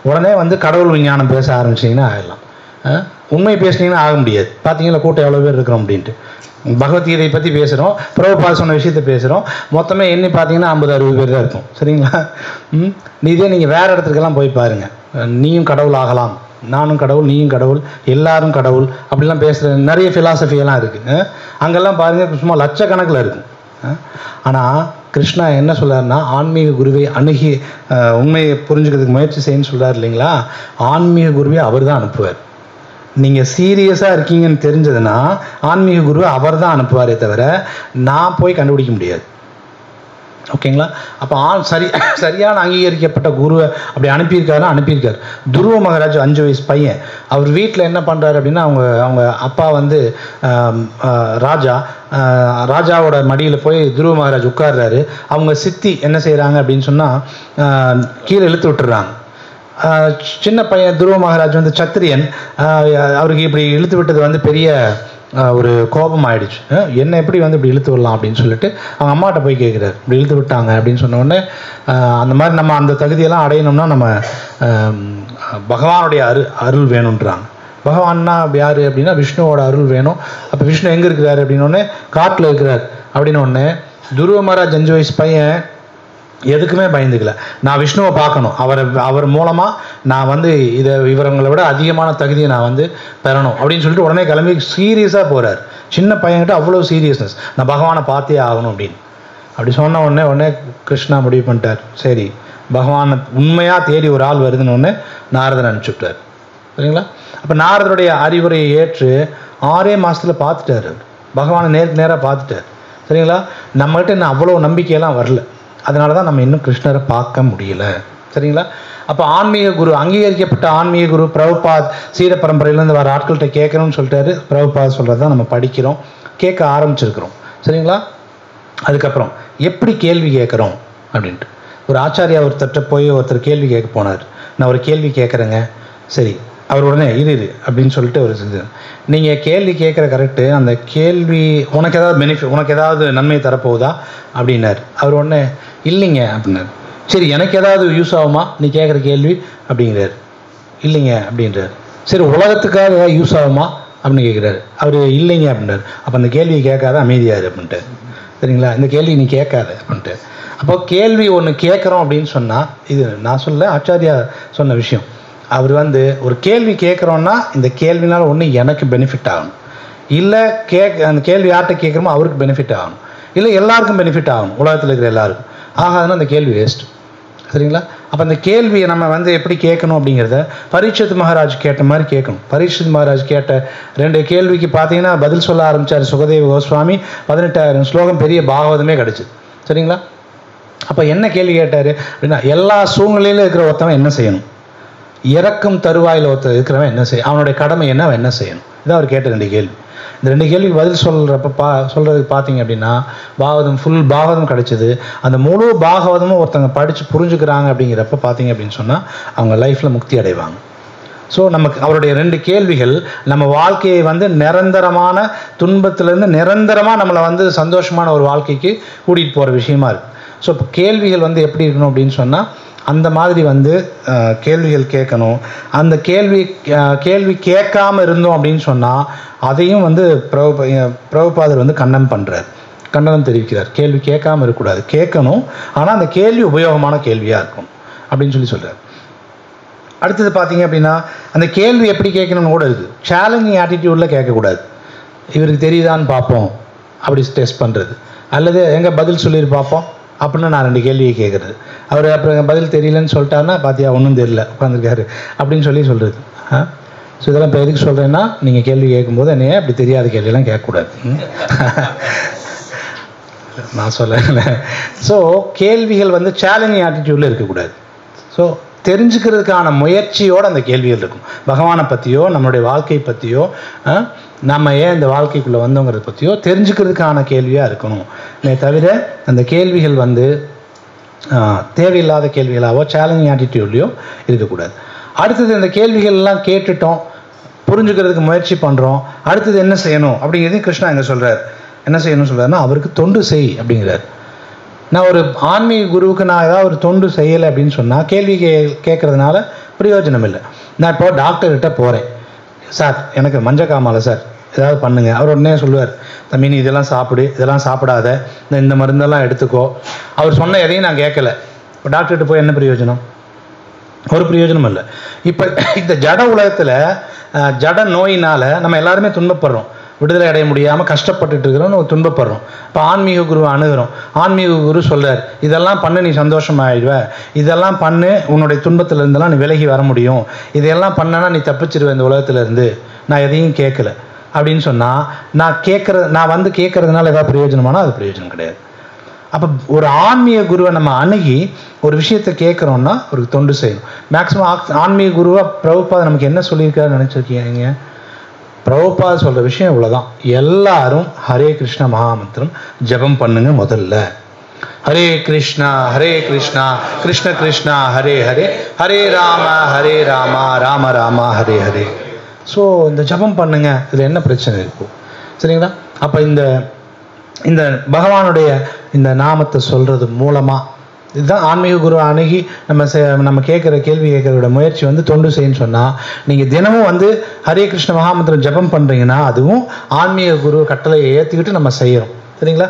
உடனே வந்து கடவுள் விஞ்ஞானம் பேச ஆரம்பிச்சிங்கன்னா ஆகிடலாம். உண்மை பேசுனீங்கன்னா ஆக முடியாது. பார்த்தீங்களா கூட்டம் எவ்வளோ பேர் இருக்கிறோம் அப்படின்ட்டு. பகவத்கீதை பற்றி பேசுகிறோம், பிரபுபாத சொன்ன விஷயத்தை பேசுகிறோம், மொத்தமே எண்ணி பார்த்தீங்கன்னா 50-60 பேர் தான் இருக்கும் சரிங்களா? இதே நீங்கள் வேறு இடத்துக்கெல்லாம் போய் பாருங்கள், நீயும் கடவுள் ஆகலாம், நானும் கடவுள், நீயும் கடவுள், எல்லாரும் கடவுள் அப்படிலாம் பேசுகிற நிறைய ஃபிலாசபியெல்லாம் இருக்குது. அங்கெல்லாம் பாருங்கள் சும்மா லட்சக்கணக்கில் இருக்கும். ஆனால் கிருஷ்ணா என்ன சொல்கிறாருன்னா, ஆன்மீக குருவை அணுகி உண்மையை புரிஞ்சுக்கிறதுக்கு முயற்சி செய்யணும்னு சொல்கிறார் இல்லைங்களா? ஆன்மீக குருவை அவர் தான் அனுப்புவார். நீங்கள் சீரியஸாக இருக்கீங்கன்னு தெரிஞ்சதுன்னா ஆன்மீக குருவை அவர் தான் அனுப்புவாரே தவிர நான் போய் கண்டுபிடிக்க முடியாது. ஓகேங்களா? அப்போ சரியான அங்கீகரிக்கப்பட்ட குருவை அப்படி அனுப்பியிருக்காரு. துருவ மகாராஜ் 5 வயசு பையன், அவர் வீட்டில் என்ன பண்ணுறாரு அப்படின்னா அவங்க அப்பா வந்து ராஜாவோட மடியில் போய் துருவ மகாராஜ் உட்கார்றாரு. அவங்க சித்தி என்ன செய்கிறாங்க அப்படின்னு சொன்னால் கீழே இழுத்து விட்டுறாங்க. சின்ன பையன் துருவ மகாராஜ் வந்து சத்திரியன், அவருக்கு இப்படி இழுத்து விட்டது வந்து பெரிய ஒரு கோபம் ஆயிடுச்சு. என்ன எப்படி வந்து இப்படி இழுத்து விடலாம் அப்படின்னு சொல்லிட்டு அவங்க அம்மாட்ட போய் கேட்குறாரு, இப்படி இழுத்து விட்டாங்க அப்படின்னு சொன்ன உடனே அந்த மாதிரி நம்ம அந்த தகுதியெல்லாம் அடையணும்னா நம்ம பகவானுடைய அருள் வேணுன்றாங்க. பகவான்னா யார் அப்படின்னா விஷ்ணுவோட அருள் வேணும். அப்போ விஷ்ணு எங்கே இருக்கிறாரு அப்படின்னோடனே காட்டில் இருக்கிறார் அப்படின்னோடனே துருவ மகாராஜ் 5 வயசு பையன் எதுக்குமே பயந்துக்கல. நான் விஷ்ணுவை பார்க்கணும், அவர் மூலமாக நான் வந்து இவங்களை விட அதிகமான தகுதியை நான் வந்து பெறணும் அப்படின்னு சொல்லிட்டு உடனே கிளம்பி சீரியஸாக போகிறார். சின்ன பையன்கிட்ட அவ்வளோ சீரியஸ்னஸ், நான் பகவானை பார்த்தே ஆகணும் அப்படின்னு. அப்படி சொன்ன உடனே கிருஷ்ணா முடிவு பண்ணிட்டார், சரி பகவானை உண்மையாக தேடி ஒரு ஆள் வருதுன்னு நாரதன் அனுப்பிச்சுட்டார். சரிங்களா? அப்போ நாரதருடைய அறிவுரையை ஏற்று 6 மாதத்தில் பார்த்துட்டாரு. பகவானை நேருக்கு நேராக பார்த்துட்டார். சரிங்களா? நம்மகிட்ட இன்னும் அவ்வளோ நம்பிக்கையெல்லாம் வரல. அதனால தான் நம்ம இன்னும் கிருஷ்ணரை பார்க்க முடியல. சரிங்களா? அப்போ ஆன்மீக குரு, அங்கீகரிக்கப்பட்ட ஆன்மீக குரு பிரபுபாத் சீர பரம்பரையிலேருந்து வர ஆட்கள்கிட்ட கேட்கணும்னு சொல்லிட்டாரு. பிரபுபாத் சொல்கிறது தான் நம்ம படிக்கிறோம், கேட்க ஆரம்பிச்சிருக்கிறோம். சரிங்களா? அதுக்கப்புறம் எப்படி கேள்வி கேட்குறோம் அப்படின்ட்டு ஒரு ஆச்சாரியா ஒருத்தர்கிட்ட போய் ஒருத்தர் கேள்வி கேட்க போனார். நான் ஒரு கேள்வி கேட்குறேங்க. சரி, அவர் உடனே இரு அப்படின்னு சொல்லிட்டு ஒரு இது, நீங்கள் கேள்வி கேட்குற கரெக்டு, அந்த கேள்வி உனக்கு ஏதாவது பெனிஃபிட், உனக்கு ஏதாவது நன்மை தரப்போகுதா அப்படின்னார். அவர் உடனே இல்லைங்க அப்படின்னார். சரி, எனக்கு ஏதாவது யூஸ் ஆகுமா நீ கேட்குற கேள்வி அப்படிங்கிறார். இல்லைங்க அப்படின்றார். சரி, உலகத்துக்காக ஏதாவது யூஸ் ஆகுமா அப்படின்னு கேட்குறாரு. அவர் இல்லைங்க அப்படின்றார். அப்போ அந்த கேள்வியை கேட்காத அமைதியாரு அப்படின்ட்டு. சரிங்களா? இந்த கேள்வி நீ கேட்காத அப்படின்ட்டு. அப்போ கேள்வி ஒன்று கேட்குறோம் அப்படின்னு சொன்னால், இது நான் சொல்ல ஆச்சாரியா சொன்ன விஷயம். அவர் ஒரு கேள்வி கேட்குறோன்னா இந்த கேள்வினால் ஒன்று எனக்கு பெனிஃபிட் ஆகணும், இல்லை அந்த கேள்வி யார்கிட்ட கேட்குறோமோ அவருக்கு பெனிஃபிட் ஆகணும், இல்லை எல்லாருக்கும் பெனிஃபிட் ஆகணும், உலகத்தில் இருக்கிற எல்லாருக்கும். ஆகாதுன்னா அந்த கேள்வி வேஸ்ட். சரிங்களா? அப்போ அந்த கேள்வியை நம்ம எப்படி கேட்கணும் அப்படிங்கிறத பரீட்சித் மகாராஜ் கேட்ட மாதிரி கேட்கணும். பரீட்சித் மகாராஜ் கேட்ட 2 கேள்விக்கு பார்த்தீங்கன்னா பதில் சொல்ல ஆரம்பித்தார் சுகதேவ கோஸ்வாமி. 18,000 ஸ்லோகம் பெரிய பாகவதமே கிடச்சிது. சரிங்களா? அப்போ என்ன கேள்வி கேட்டார் அப்படின்னா, எல்லா சூழ்நிலையிலும் இருக்கிற ஒருத்தவன் என்ன செய்யணும், இறக்கும் தருவாயில் ஒருத்தர் இருக்கிறவன் என்ன செய்ய, அவனுடைய கடமை என்ன, அவன் என்ன செய்யணும். இதான் அவர் கேட்ட 2 கேள்வி. இந்த 2 கேள்விக்கு பதில் சொல்கிறதுக்கு பார்த்தீங்க அப்படின்னா பாகவதம், ஃபுல் பாகவதம் கிடச்சிது. அந்த முழு பாகவதமும் ஒருத்தங்க படித்து புரிஞ்சுக்கிறாங்க அப்படிங்கிறப்ப பார்த்தீங்க அப்படின்னு சொன்னால் அவங்க லைஃப்பில் முக்தி அடைவாங்க. ஸோ நமக்கு அவருடைய 2 கேள்விகள் நம்ம வாழ்க்கையை நிரந்தரமான துன்பத்திலேருந்து நிரந்தரமாக நம்மளை சந்தோஷமான ஒரு வாழ்க்கைக்கு கூட்டிகிட்டு போகிற விஷயமா இருக்குது. ஸோ இப்போ கேள்விகள் எப்படி இருக்கணும் அப்படின்னு சொன்னால், அந்த மாதிரி கேள்விகள் கேட்கணும். அந்த கேள்வி கேட்காம இருந்தோம் அப்படின்னு சொன்னால் அதையும் பிரபுபாதர் கண்டனம் தெரிவிக்கிறார். கேள்வி கேட்காம இருக்கக்கூடாது, கேட்கணும். ஆனால் அந்த கேள்வி உபயோகமான கேள்வியாக இருக்கும் அப்படின்னு சொல்கிறார். அடுத்தது பார்த்தீங்க அப்படின்னா, அந்த கேள்வி எப்படி கேட்கணும்னு கூட இருக்குது. சேலஞ்சிங் ஆட்டிடியூடில் கேட்கக்கூடாது. இவருக்கு தெரியுதான்னு பார்ப்போம் அப்படி டெஸ்ட் பண்ணுறது, அல்லது எங்கே பதில் சொல்லிட்டு பார்ப்போம் அப்படின்னு நான் 2 கேள்வியை கேட்குறது. அவர் அப்புறம் பதில் தெரியலன்னு சொல்லிட்டாருன்னா, பார்த்தியா ஒன்றும் தெரியல உட்காந்துருக்காரு அப்படின்னு சொல்கிறது. ஸோ இதெல்லாம் இப்போ எதுக்கு சொல்கிறேன்னா, நீங்கள் கேள்வி கேட்கும்போது என்னையே அப்படி தெரியாத கேள்வியெல்லாம் கேட்கக்கூடாது. நான் சொல்லலை. ஸோ கேள்விகள் சேலஞ்சிங் ஆட்டிடியூடில் இருக்கக்கூடாது. ஸோ தெரிஞ்சுக்கிறதுக்கான முயற்சியோடு அந்த கேள்விகள் இருக்கும். பகவானை பற்றியோ நம்மளுடைய வாழ்க்கையை பற்றியோ நம்ம ஏன் இந்த வாழ்க்கைக்குள்ளே வந்தோங்கிறத பற்றியோ தெரிஞ்சுக்கிறதுக்கான கேள்வியாக இருக்கணும். தவிர அந்த கேள்விகள் தேவையில்லாத கேள்விகளாகவோ சேலஞ்சிங் ஆட்டிடியூட்லையோ இருக்கக்கூடாது. அடுத்தது இந்த கேள்விகள்லாம் கேட்டுட்டோம், புரிஞ்சுக்கிறதுக்கு முயற்சி பண்ணுறோம். அடுத்தது என்ன செய்யணும் அப்படிங்கிறதையும் கிருஷ்ணா எங்கே சொல்கிறார். என்ன செய்யணும்னு சொல்கிறாருன்னா, அவருக்கு தொண்டு செய் அப்படிங்கிறார். நான் ஒரு ஆன்மீக குருவுக்கு நான் ஏதாவது ஒரு தொண்டு செய்யலை அப்படின்னு சொன்னால் கேள்வி கேட்குறதுனால பிரயோஜனம் இல்லை. நான் இப்போ டாக்டர்கிட்ட போகிறேன், சார் எனக்கு மஞ்சக்காமாலை சார் ஏதாவது பண்ணுங்கள். அவர் உடனே சொல்லுவார், தம்பி நீ இதெல்லாம் சாப்பிடு, இதெல்லாம் சாப்பிடாத, இந்த மருந்தெல்லாம் எடுத்துக்கோ. அவர் சொன்ன எதையும் நான் கேட்கலை. இப்போ டாக்டர்கிட்ட போய் என்ன பிரயோஜனம்? ஒரு பிரயோஜனம் இல்லை. இப்போ இந்த ஜட உலகத்தில் ஜட நோயினால் நம்ம எல்லாருமே துன்பப்படுறோம், விடுதலை அடைய முடியாமல் கஷ்டப்பட்டுட்டு இருக்கிறோம், நம்ம துன்பப்படுறோம். இப்போ ஆன்மீக குருவை அணுகிறோம். ஆன்மீக குரு சொல்கிறார், இதெல்லாம் பண்ணு நீ சந்தோஷமாகிடுவ, இதெல்லாம் பண்ணு உன்னுடைய துன்பத்திலேருந்தெல்லாம் நீ விலகி வர முடியும், இதெல்லாம் பண்ணனா நீ தப்பிச்சிருவேன் இந்த உலகத்துலேருந்து. நான் எதையும் கேட்கல அப்படின்னு சொன்னால், நான் கேட்குறதுனால ஏதாவது பிரயோஜனமானால் அது பிரயோஜனம் கிடையாது. அப்போ ஒரு ஆன்மீக குருவை நம்ம அணுகி ஒரு விஷயத்தை கேட்குறோன்னா ஒரு தொண்டு செய்யணும். மேக்ஸிமம் ஆன்மீக குருவாக பிரபுபாத் நமக்கு என்ன சொல்லியிருக்காருன்னு நினச்சிருக்கீங்க? பிரபுபாத் சொல்கிற விஷயம் இவ்வளோதான். எல்லாரும் ஹரே கிருஷ்ண மகாமந்திரம் ஜபம் பண்ணுங்க. முதல்ல ஹரே கிருஷ்ணா கிருஷ்ண கிருஷ்ணா ஹரே ஹரே, ஹரே ராம ராம ராம ஹரே ஹரே. ஸோ இந்த ஜபம் பண்ணுங்க. இதில் என்ன பிரச்சனை இருக்கும்? சரிங்களா? அப்போ இந்த பகவானுடைய இந்த நாமத்தை சொல்கிறது மூலமாக இதுதான் ஆன்மீக குரு அணுகி நம்ம கேட்குற கேள்வி கேட்குறோட முயற்சி தொண்டு செய்யணும்னு சொன்னால், நீங்கள் தினமும் ஹரே கிருஷ்ண மகாமந்திரம் ஜபம் பண்ணுறீங்கன்னா அதுவும் ஆன்மீக குரு கட்டளையை ஏற்றுக்கிட்டு நம்ம செய்கிறோம். சரிங்களா?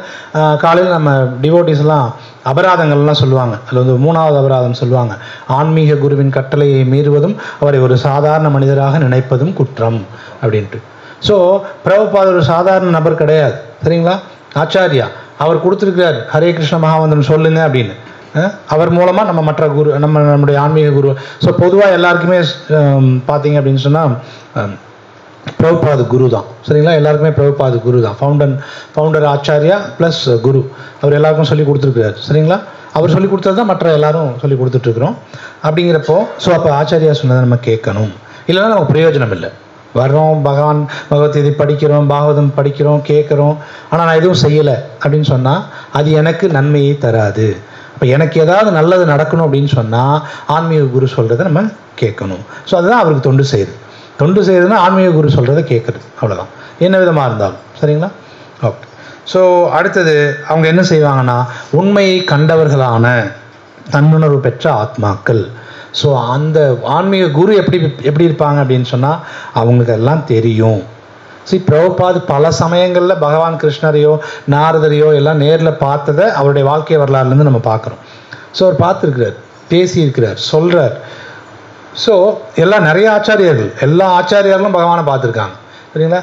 காலையில் நம்ம டிவோட்டிஸ்லாம் அபராதங்கள்லாம் சொல்லுவாங்க. அதில் 3வது அபராதம் சொல்லுவாங்க, ஆன்மீக குருவின் கட்டளையை மீறுவதும் அவரை ஒரு சாதாரண மனிதராக நினைப்பதும் குற்றம் அப்படின்ட்டு. ஸோ பிரபுபாத் ஒரு சாதாரண நபர் கிடையாது. சரிங்களா? ஆச்சாரியா அவர் கொடுத்துருக்கிறார், ஹரே கிருஷ்ண மகாமந்திரம் சொல்லுங்க அப்படின்னு. அவர் மூலமாக நம்ம மற்ற குரு நம்முடைய ஆன்மீக குரு. ஸோ பொதுவாக எல்லாருக்குமே பார்த்தீங்க அப்படின்னு சொன்னால் பிரபுபாத குரு தான். சரிங்களா? எல்லாருக்குமே பிரபுபாத குரு தான். ஃபவுண்டர் ஆச்சாரியா ப்ளஸ் குரு. அவர் எல்லாருக்கும் சொல்லி கொடுத்துருக்காரு. சரிங்களா? அவர் சொல்லி கொடுத்தது தான் மற்ற எல்லாரும் சொல்லி கொடுத்துட்ருக்குறோம். அப்படிங்கிறப்போ ஸோ அப்போ ஆச்சாரியா சொன்னதை நம்ம கேட்கணும், இல்லைன்னா நமக்கு பிரயோஜனம் இல்லை. வர்றோம், பகவத்கீதை படிக்கிறோம், பாகவதம் படிக்கிறோம், கேட்குறோம், ஆனால் நான் எதுவும் செய்யலை அப்படின்னு சொன்னால் அது எனக்கு நன்மையை தராது. இப்போ எனக்கு ஏதாவது நல்லது நடக்கணும் அப்படின்னு சொன்னால் ஆன்மீக குரு சொல்கிறத நம்ம கேட்கணும். ஸோ அதுதான் அவருக்கு தொண்டு செய்யுது. தொண்டு செய்யுதுன்னா ஆன்மீக குரு சொல்கிறத கேட்குறது, அவ்வளோதான், என்ன விதமாக இருந்தாலும். சரிங்களா? ஓகே. ஸோ அடுத்தது அவங்க என்ன செய்வாங்கன்னா, உண்மையை கண்டவர்களான தன்னுணர்வு பெற்ற ஆத்மாக்கள். ஸோ அந்த ஆன்மீக குரு எப்படி இருப்பாங்க அப்படின்னு சொன்னால் அவங்களுக்கு எல்லாம் தெரியும். பிரபுபாத் பல சமயங்களில் பகவான் கிருஷ்ணரையோ நாரதரையோ எல்லாம் நேரில் பார்த்ததை அவருடைய வாழ்க்கை வரலாறுலேருந்து நம்ம பார்க்குறோம். ஸோ அவர் பார்த்துருக்கிறார், பேசியிருக்கிறார், சொல்கிறார். ஸோ எல்லாம் நிறைய ஆச்சாரியர்கள், எல்லா ஆச்சாரியர்களும் பகவானை பார்த்துருக்காங்க. சரிங்களா?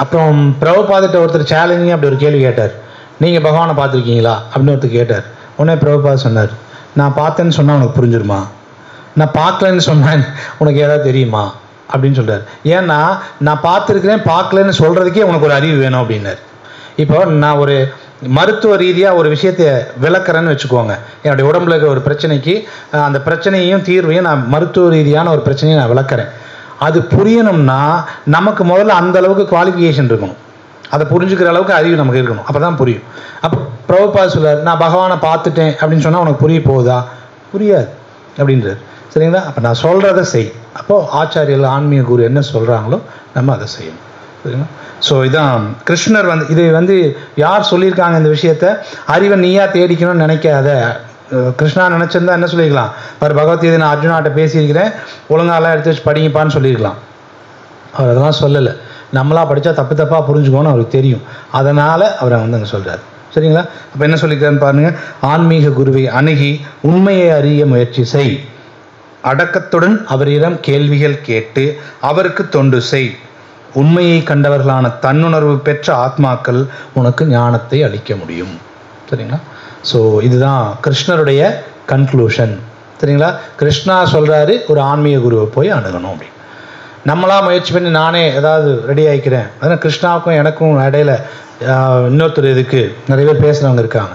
அப்புறம் பிரபுபாதிட்ட ஒருத்தர் சேலஞ்சிங் அப்படி ஒரு கேள்வி கேட்டார், நீங்கள் பகவானை பார்த்துருக்கீங்களா அப்படின்னு ஒருத்தர் கேட்டார். உடனே பிரபுபாத் சொன்னார், நான் பார்த்தேன்னு சொன்னால் உனக்கு புரிஞ்சிருமா, நான் பார்க்கலன்னு சொன்னேன் உனக்கு ஏதாவது தெரியுமா அப்படின்னு சொல்கிறார். ஏன்னா நான் பார்த்துருக்கிறேன் பார்க்கலன்னு சொல்கிறதுக்கே உனக்கு ஒரு அறிவு வேணும் அப்படின்னார். இப்போ நான் ஒரு மருத்துவ ரீதியாக ஒரு விஷயத்தை விளக்குறேன்னு வச்சுக்கோங்க. என்னுடைய உடம்புல இருக்கிற ஒரு பிரச்சனைக்கு அந்த பிரச்சனையும் தீர்வையும் நான் மருத்துவ ரீதியான ஒரு பிரச்சனையை நான் விளக்குறேன். அது புரியணும்னா நமக்கு முதல்ல அந்த அளவுக்கு குவாலிஃபிகேஷன் இருக்கணும், அதை புரிஞ்சுக்கிற அளவுக்கு அறிவு நமக்கு இருக்கணும், அப்போ தான் புரியும். அப்போ பிரபுபாத் சொல்றார், நான் பகவானை பார்த்துட்டேன் அப்படின்னு சொன்னால் உனக்கு புரிய போகுதா? புரியாது அப்படின்றார். சரிங்களா? அப்போ நான் சொல்கிறத செய். அப்போது ஆச்சாரியர்கள் ஆன்மீக குரு என்ன சொல்கிறாங்களோ நம்ம அதை செய்யணும். சரிங்களா? ஸோ இதான் கிருஷ்ணர் இது யார் சொல்லியிருக்காங்க இந்த விஷயத்த? அறிவை நீயா தேடிக்கணும்னு நினைக்காத. கிருஷ்ணா நினச்சிருந்தா என்ன சொல்லியிருக்கலாம், பகவத்கீதை நான் அர்ஜுனாட்ட பேசியிருக்கிறேன், ஒழுங்காலாம் எடுத்து வச்சு படிங்கப்பான்னு சொல்லியிருக்கலாம். அவர் அதெல்லாம் சொல்லலை. நம்மளாக படித்தா தப்பாக புரிஞ்சுக்கோன்னு அவருக்கு தெரியும். அதனால் அவரை அங்கே சொல்கிறார். சரிங்களா? அப்போ என்ன சொல்லியிருக்காருன்னு பாருங்கள். ஆன்மீக குருவை அணுகி உண்மையை அறிய முயற்சி செய், அடக்கத்துடன் அவரிடம் கேள்விகள் கேட்டு அவருக்கு தொண்டு செய். உண்மையை கண்டவர்களான தன்னுணர்வு பெற்ற ஆத்மாக்கள் உனக்கு ஞானத்தை அளிக்க முடியும். சரிங்களா? ஸோ இதுதான் கிருஷ்ணருடைய கன்க்ளூஷன். சரிங்களா? கிருஷ்ணா சொல்கிறாரு ஒரு ஆன்மீக குருவை போய் அணுகணும் அப்படின்னு. நம்மளாக முயற்சி பண்ணி நானே ஏதாவது ரெடி ஆகிக்கிறேன். அதனால் கிருஷ்ணாவுக்கும் எனக்கும் இடையில இன்னொருத்தர் இதுக்கு நிறைய பேர் பேசுகிறவங்க இருக்காங்க.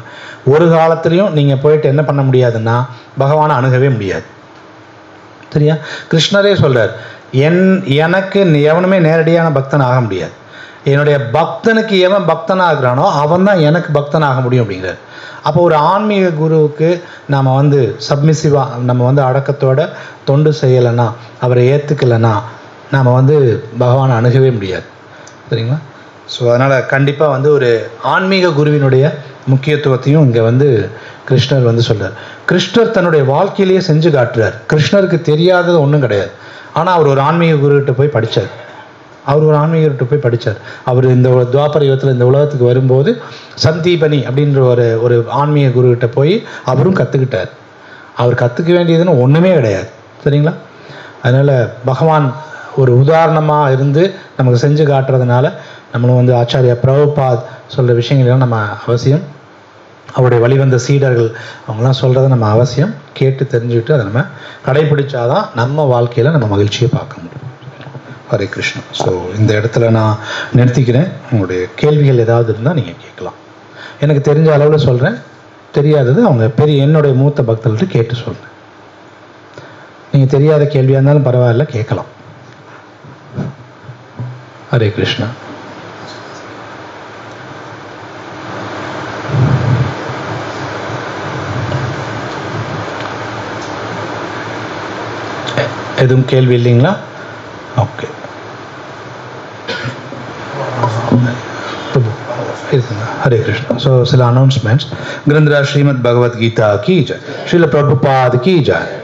ஒரு காலத்துலேயும் நீங்கள் போயிட்டு என்ன பண்ண முடியாதுன்னா பகவானை அணுகவே முடியாது. சரியா? கிருஷ்ணரே சொல்கிறார், எனக்கு எவனுமே நேரடியான பக்தன் ஆக முடியாது. என்னுடைய பக்தனுக்கு எவன் பக்தனாகிறானோ அவன் தான் எனக்கு பக்தனாக முடியும் அப்படிங்கிறார். அப்போ ஒரு ஆன்மீக குருவுக்கு நாம் சப்மிசிவாக நம்ம அடக்கத்தோட தொண்டு செய்யலைன்னா, அவரை ஏற்றுக்கலைன்னா நாம் பகவானை அணுகவே முடியாது. சரிங்களா? ஸோ அதனால் கண்டிப்பாக ஒரு ஆன்மீக குருவினுடைய முக்கியத்துவத்தையும் இங்கே கிருஷ்ணர் சொல்கிறார். கிருஷ்ணர் தன்னுடைய வாழ்க்கையிலேயே செஞ்சு காட்டுறார். கிருஷ்ணருக்கு தெரியாதது ஒன்றும் கிடையாது. ஆனால் அவர் ஒரு ஆன்மீக குருக்கிட்ட போய் படித்தார். அவர் இந்த துவாபர யுகத்தில் இந்த உலகத்துக்கு வரும்போது சந்தீபனி அப்படின்ற ஒரு ஆன்மீக குருக்கிட்ட போய் அவரும் கற்றுக்கிட்டார். அவர் கற்றுக்க வேண்டியதுன்னு ஒன்றுமே கிடையாது. சரிங்களா? அதனால் பகவான் ஒரு உதாரணமாக இருந்து நமக்கு செஞ்சு காட்டுறதுனால நம்மளும் ஆச்சாரியா பிரபுபாத் சொல்கிற விஷயங்கள்லாம் நம்ம அவசியம், அவருடைய வழிவந்த சீடர்கள் அவங்களாம் சொல்கிறத நம்ம அவசியம் கேட்டு தெரிஞ்சுக்கிட்டு அதை நம்ம கடைபிடிச்சாதான் நம்ம வாழ்க்கையில் நம்ம மகிழ்ச்சியை பார்க்க முடியும். ஹரே கிருஷ்ணா. ஸோ இந்த இடத்துல நான் நிறுத்திக்கிறேன். உங்களுடைய கேள்விகள் ஏதாவது இருந்தால் நீங்கள் கேட்கலாம். எனக்கு தெரிஞ்ச அளவில் சொல்கிறேன், தெரியாதது அவங்க என்னுடைய மூத்த பக்தர்கள்ட்ட கேட்டு சொல்கிறேன். நீங்கள் தெரியாத கேள்வியாக இருந்தாலும் பரவாயில்ல, கேட்கலாம். ஹரே கிருஷ்ணா. எதுவும் கேள்வி இல்லைங்களா? ஓகே. हरे कृष्ण. So, सिला announcements. ग्रंथराज श्रीमद् भगवद गीता की जय. श्रील प्रभुपाद की जय.